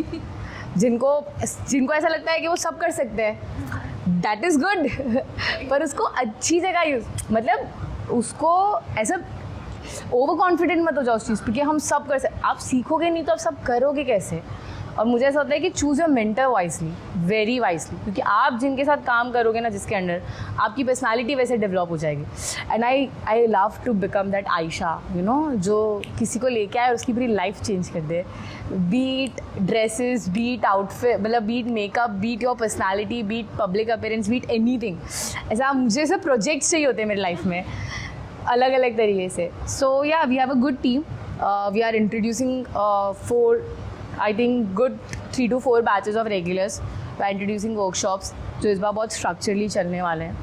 जिनको ऐसा लगता है कि वो सब कर सकते हैं, दैट इज़ गुड पर उसको अच्छी जगह यूज़, मतलब उसको ऐसा ओवर कॉन्फिडेंट मत हो जाओ उस चीज़ पे कि हम सब कर सकते। आप सीखोगे नहीं तो आप सब करोगे कैसे। और मुझे ऐसा होता है कि choose your mentor wisely, very wisely, क्योंकि आप जिनके साथ काम करोगे ना, जिसके अंडर, आपकी पर्सनालिटी वैसे डेवलप हो जाएगी। And I love to become that Ayesha, you know, जो किसी को लेके आए और उसकी पूरी लाइफ चेंज कर दे। बीट ड्रेसेस, बीट आउटफिट, मतलब beat makeup, beat your personality, beat public appearance, beat anything. ऐसा मुझे सब प्रोजेक्ट्स चाहिए होते हैं मेरी लाइफ में, अलग अलग तरीके से। So yeah we have a good team, we are introducing 4 I think good 3 to 4 batches of regulars. We are introducing workshops जो इस बार बहुत स्ट्रक्चरली चलने वाले हैं,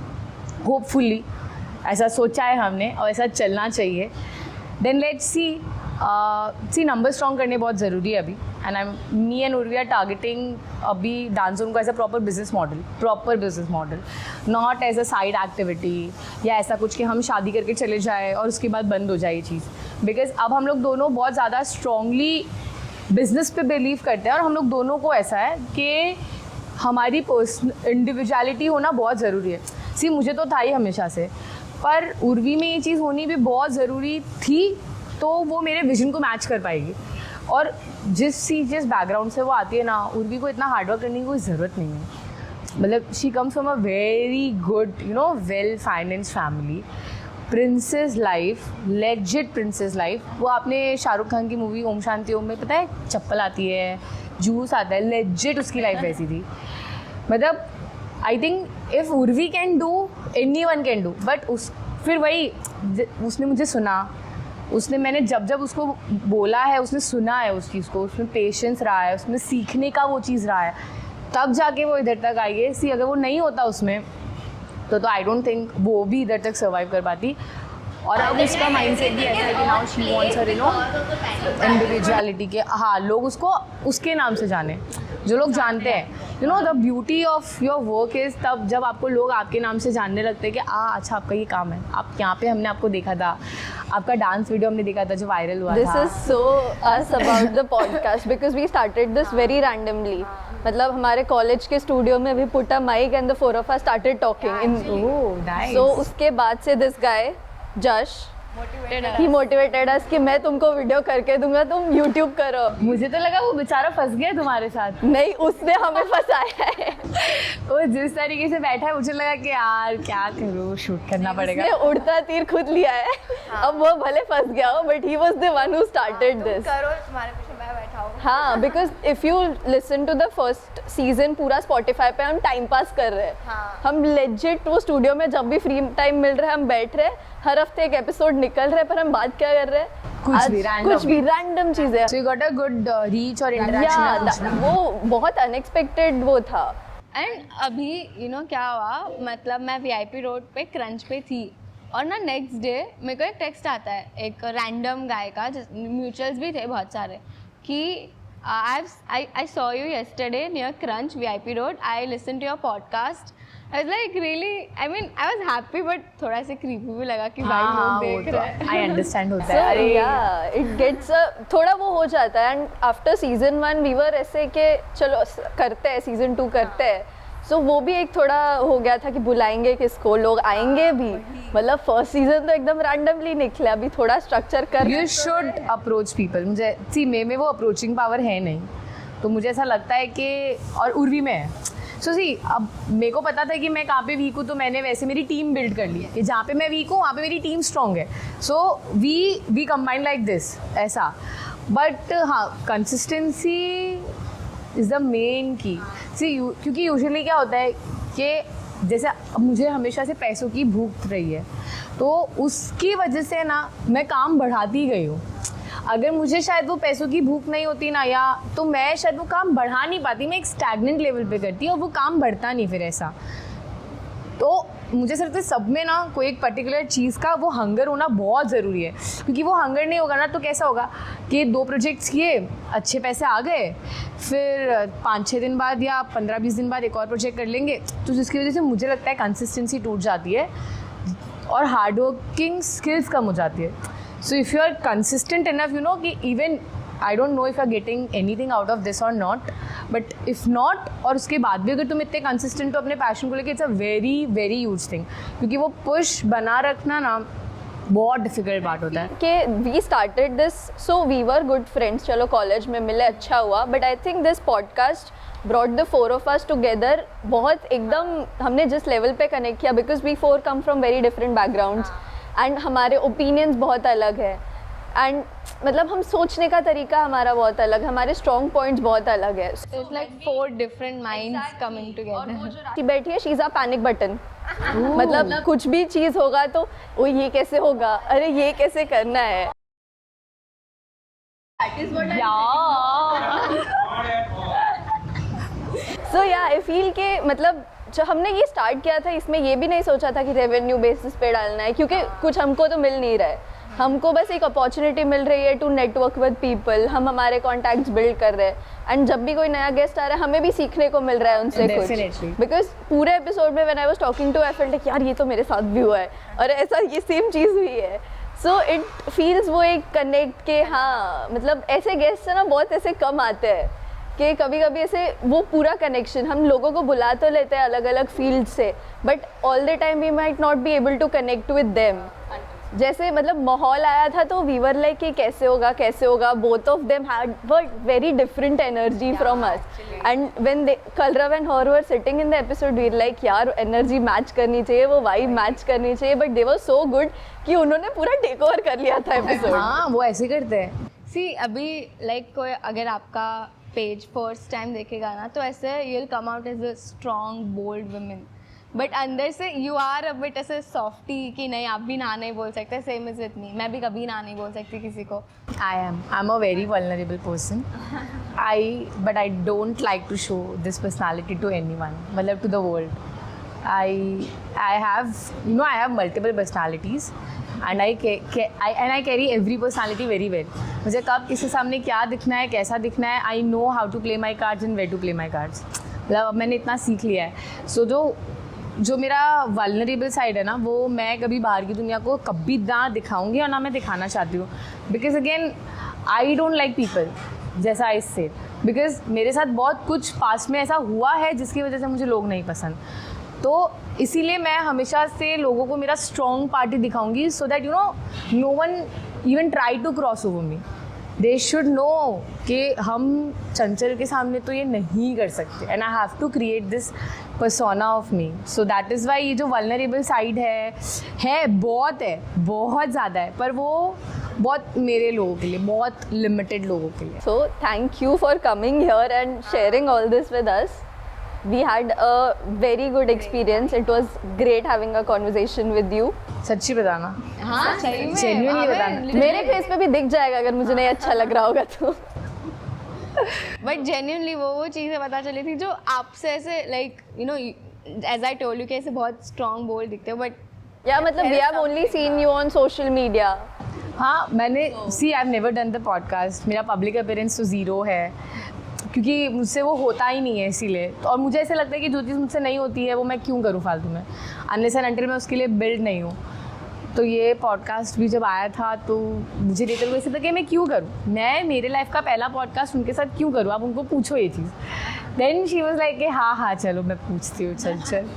होपफुली। ऐसा सोचा है हमने और ऐसा चलना चाहिए। Then let's see number strong करने बहुत ज़रूरी है अभी। And me and Urvi are targeting अभी डांस जोन को as a proper business model, not as a side activity या ऐसा कुछ कि हम शादी करके चले जाए और उसके बाद बंद हो जाए ये चीज़। बिकॉज अब हम लोग दोनों बहुत ज़्यादा स्ट्रॉन्गली बिजनेस पे बिलीव करते हैं और हम लोग दोनों को ऐसा है कि हमारी पर्सनल इंडिविजुअलिटी होना बहुत ज़रूरी है। सी मुझे तो था ही हमेशा से, पर उर्वी में ये चीज़ होनी भी बहुत ज़रूरी थी, तो वो मेरे विजन को मैच कर पाएगी। और जिस बैकग्राउंड से वो आती है ना, उर्वी को इतना हार्डवर्क करने की कोई ज़रूरत नहीं है। मतलब she comes from a very good you no well finance family, princess life, legit princess life. वो आपने शाहरुख खान की मूवी ओम शांति ओम में पता है चप्पल आती है, जूस आता है, लेजिट उसकी लाइफ ऐसी थी। मतलब I think if Urvi can do, anyone can do. But फिर वही उसने मुझे सुना, मैंने जब उसको बोला है, उसने सुना है उस चीज़ को, उसमें पेशेंस रहा है, उसमें सीखने का वो चीज़ रहा है, तब जाके वो इधर तक आई है। सी अगर वो नहीं होता उसमें तो आई डोंट थिंक वो भी इधर तक सर्वाइव कर पाती। और अब उसका माइंडसेट भी ऐसा है कि now she wants her you know individuality के, हाँ, लोग उसको उसके नाम से जाने, जो लोग जानते हैं। You know the beauty of your work is तब जब आपको लोग आपके नाम से जानने लगते हैं कि अच्छा आपका ये काम है, आप यहाँ पे हमने आपको देखा था, आपका डांस वीडियो हमने देखा था जो वायरल हुआ This था. is so us about the podcast because we started this very randomly. मतलब हमारे कॉलेज के स्टूडियो में we put a mic and the four of us started talking. Oh, nice. So उसके बाद से this guy Jash he motivated us कि मैं तुमको वीडियो करके दूंगा, तुम YouTube करो. मुझे तो लगा वो बेचारा फंस गया तुम्हारे साथ. नहीं, उसने हमें फंसाया है. वो जिस तरीके से बैठा है मुझे लगा कि यार क्या करूँ, शूट करना पड़ेगा. उसने उड़ता तीर खुद लिया है. अब वो भले फंस गया हो but he was the one who started this. करो, तुम्हारे पीछे मैं बैठा हूँ. हाँ, because if you listen to the first season पूरा Spotify पे हम टाइम पास कर रहे हैं. हाँ. हम legit वो स्टूडियो में जब भी फ्री टाइम मिल रहा है हम बैठ रहे हैं, हर हफ्ते एक एपिसोड निकल रहा है, पर हम बात क्या कर रहे हैं? कुछ भी रैंडम चीजें. So you got a good reach और interaction. Yeah, वो बहुत अनएक्सपेक्टेड वो था. एंड अभी क्या हुआ, मतलब मैं VIP रोड पे क्रंच पे थी और ना नेक्स्ट डे मेरे को एक टेक्स्ट आता है एक रैंडम गाय का, म्यूचुअल्स भी थे बहुत सारे, कि I saw you yesterday near Crunch VIP road. I listened to your podcast. I was like really, I mean I was happy but थोड़ा सा creepy भी लगा कि भाई लोग देख रहे हैं. I understand होता So है. अरे yeah, it gets थोड़ा वो हो जाता है. And after season 1 we were ऐसे कि चलो करते हैं, season 2 करते हैं. So वो भी एक थोड़ा हो गया था कि बुलाएंगे किसको, लोग आएंगे भी. मतलब फर्स्ट सीजन तो एकदम रैंडमली निकला, अभी थोड़ा स्ट्रक्चर कर. You should approach people. मुझे सी में वो अप्रोचिंग पावर है नहीं, तो मुझे ऐसा लगता है कि और उर्वी में है. सो सी अब मेरे को पता था कि मैं कहाँ पे वीक हूँ, तो मैंने वैसे मेरी टीम बिल्ड कर ली है कि जहाँ पे मैं वीक हूँ वहाँ पे मेरी टीम स्ट्रॉन्ग है. So we combine like this ऐसा. बट हाँ, consistency is the main key. See क्योंकि यूजुअली क्या होता है कि जैसे मुझे हमेशा से पैसों की भूख रही है, तो उसकी वजह से ना मैं काम बढ़ाती गई हूँ. अगर मुझे शायद वो पैसों की भूख नहीं होती ना, या तो मैं शायद वो काम बढ़ा नहीं पाती, मैं एक स्टैग्नेंट लेवल पे करती और वो काम बढ़ता नहीं फिर ऐसा. तो मुझे ऐसा लगता है सब में ना कोई एक पर्टिकुलर चीज़ का वो हंगर होना बहुत ज़रूरी है, क्योंकि वो हंगर नहीं होगा ना तो कैसा होगा कि 2 प्रोजेक्ट्स किए, अच्छे पैसे आ गए, फिर 5-6 दिन बाद या 15-20 दिन बाद एक और प्रोजेक्ट कर लेंगे, तो जिसकी वजह से मुझे लगता है कंसिस्टेंसी टूट जाती है और हार्ड वर्किंग स्किल्स कम हो जाती है. So if you are consistent enough, कि even I don't know if you are getting anything out of this or not, but if not, और उसके बाद भी अगर तुम इतने consistent हो अपने passion को लेके, it's a very very huge thing, क्योंकि वो push बना रखना ना बहुत डिफिकल्ट बात होता है. कि we started this, so we were good friends. चलो कॉलेज में मिले, अच्छा हुआ. But I think this podcast brought the 4 of us together. बहुत एकदम हमने जिस लेवल पे कनेक्ट किया, because we 4 come from very different backgrounds. And हमारे ओपिनियंस बहुत अलग है, एंड मतलब हम सोचने का तरीका हमारा बहुत अलग, हमारे स्ट्रॉन्ग पॉइंट्स बहुत अलग है. It's like 4 different minds coming together. कि बैठी है, she is a panic button. मतलब कुछ भी चीज़ होगा तो वो ये कैसे होगा, अरे ये कैसे करना है. सो या आई फील के मतलब जो हमने ये स्टार्ट किया था, इसमें ये भी नहीं सोचा था कि रेवेन्यू बेसिस पे डालना है, क्योंकि कुछ हमको तो मिल नहीं रहा है. हमको बस एक अपॉर्चुनिटी मिल रही है टू नेटवर्क विद पीपल. हम हमारे कॉन्टैक्ट्स बिल्ड कर रहे हैं, एंड जब भी कोई नया गेस्ट आ रहा है हमें भी सीखने को मिल रहा है उनसे कुछ. बिकॉज पूरे एपिसोड में when I was talking to, I felt like यार ये तो मेरे साथ भी हुआ है और ऐसा ये सेम चीज़ हुई है. सो इट फील्स वो एक कनेक्ट के, हाँ मतलब ऐसे गेस्ट ना बहुत ऐसे कम आते हैं कि कभी कभी ऐसे वो पूरा कनेक्शन. हम लोगों को बुला तो लेते हैं अलग अलग फील्ड से, but all the time we might not be able to connect with them. जैसे मतलब माहौल आया था तो वी वर लाइक कि कैसे होगा. Both of them had very different energy from us, and when they Kalrav and her were sitting in the episode, we like यार एनर्जी मैच करनी चाहिए, वो वाइब मैच करनी चाहिए. But they were so good कि उन्होंने पूरा टेक ओवर कर लिया था एपिसोड. हाँ, वो ऐसे करते हैं. सी अभी लाइक कोई अगर आपका पेज फर्स्ट टाइम देखेगा ना, तो ऐसे you will come out as a strong bold women, but अंदर से यू आर अ बिट ऐसे सॉफ्टी कि नहीं आप भी ना नहीं बोल सकते. सेम इज विथ मी, मैं भी कभी ना नहीं बोल सकती किसी को. I am a very vulnerable person. But I don't like to show this personality to anyone, मतलब to the world. I have multiple personalities, and I carry every personality very well. मुझे कब किसी सामने क्या दिखना है, कैसा दिखना है, I know how to play my cards and where to play my cards. मतलब अब मैंने इतना सीख लिया है. सो जो जो मेरा वल्नरेबल साइड है ना, वो मैं कभी बाहर की दुनिया को कभी ना दिखाऊंगी और ना मैं दिखाना चाहती हूँ. Because again I don't like people, जैसा आई से, बिकॉज मेरे साथ बहुत कुछ पास्ट में ऐसा हुआ है जिसकी वजह से मुझे लोग नहीं पसंद. तो इसीलिए मैं हमेशा से लोगों को मेरा स्ट्रॉन्ग पार्टी दिखाऊंगी, so that you no one even try to cross over me. They should know कि हम चंचल के सामने तो ये नहीं कर सकते, and I have to create this persona of me. So that is why ये जो वल्नरेबल साइड है बहुत ज़्यादा है, पर वो बहुत मेरे लोगों के लिए, बहुत लिमिटेड लोगों के लिए. So thank you for coming here and sharing all this with us. We had a very good experience. It was great having a conversation with you. सच्ची बताना, हाँ सही में Genuinely बताना. मेरे फेस पे भी दिख जाएगा अगर मुझे नहीं अच्छा लग रहा होगा तो. बट जेन्युइनली वो चीज़ें पता चली थी जो आपसे ऐसे like you know as I told you कि ऐसे बहुत स्ट्रॉन्ग बोल दिखते हो, बट या मतलब we have only seen you on social media. हाँ मैंने see I have never done the podcast. मेरा पब्लिक अपीयरेंस तो ज़ीरो है, क्योंकि मुझसे वो होता ही नहीं है इसीलिए. और मुझे ऐसे लगता है कि जो चीज़ मुझसे नहीं होती है वो मैं क्यों करूँ फालतू में, अनलेस एंड अनटिल मैं उसके लिए बिल्ड नहीं हूँ. तो ये पॉडकास्ट भी जब आया था तो मुझे लेकर वैसे था कि मैं क्यों करूँ, मैं मेरे लाइफ का पहला पॉडकास्ट उनके साथ क्यों करूँ. आप उनको पूछो ये चीज़. देन शी वॉज लाइक हाँ चलो मैं पूछती हूँ, चल.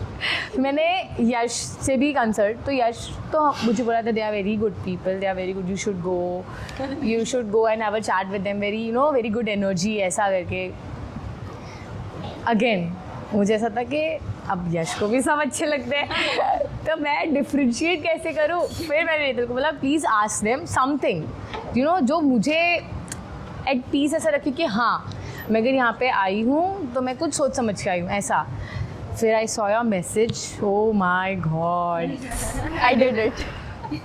मैंने यश से भी कंसल्ट, तो यश तो मुझे बोला था they are very good people, they are very good, you should go and have a chat with them, very good energy, ऐसा करके. अगेन मुझे ऐसा था कि अब यश को भी सब अच्छे लगते हैं तो मैं डिफ्रेंशिएट कैसे करूँ. फिर मैंने नेतल को बोला प्लीज़ आस्क देम समथिंग जो मुझे एट पीस ऐसा रखे कि हाँ मैं अगर यहाँ पे आई हूँ तो मैं कुछ सोच समझ के आई हूँ ऐसा. फिर I saw your message, oh my god, I did it.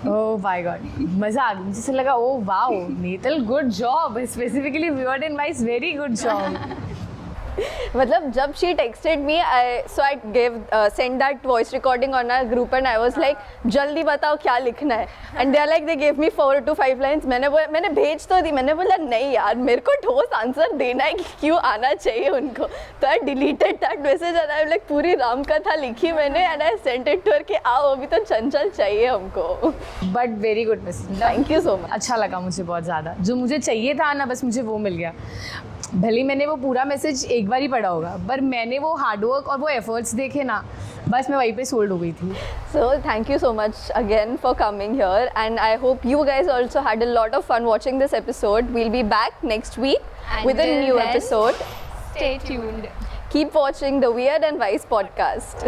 Oh my god, मज़ा आ गया. मुझे ऐसा लगा oh wow Netal good job, specifically viewed in vice very good job. मतलब जब she texted me, so I sent that voice recording on our group and I was like जल्दी बताओ क्या लिखना है. And they gave me 4 to 5 lines. मैंने भेज तो दी, मैंने बोला नहीं यार मेरे को ठोस आंसर देना है कि क्यों आना चाहिए उनको. तो I deleted that message and I like पूरी राम कथा लिखी मैंने and I sent it to her कि आओ अभी तो चंचल चाहिए हमको. But very good message, Thank you so much. अच्छा लगा मुझे बहुत ज़्यादा. जो मुझे चाहिए था ना बस मुझे वो मिल गया. भले मैंने वो पूरा मैसेज एक बार ही पढ़ा होगा, पर मैंने वो हार्डवर्क और वो एफर्ट्स देखे ना, बस मैं वहीं पे सोल्ड हो गई थी. So thank you so much again for coming here and I hope you guys also had a lot of fun watching this episode. We'll be back next week with a Until new then, episode. stay tuned. Keep watching the Weird and Wise podcast.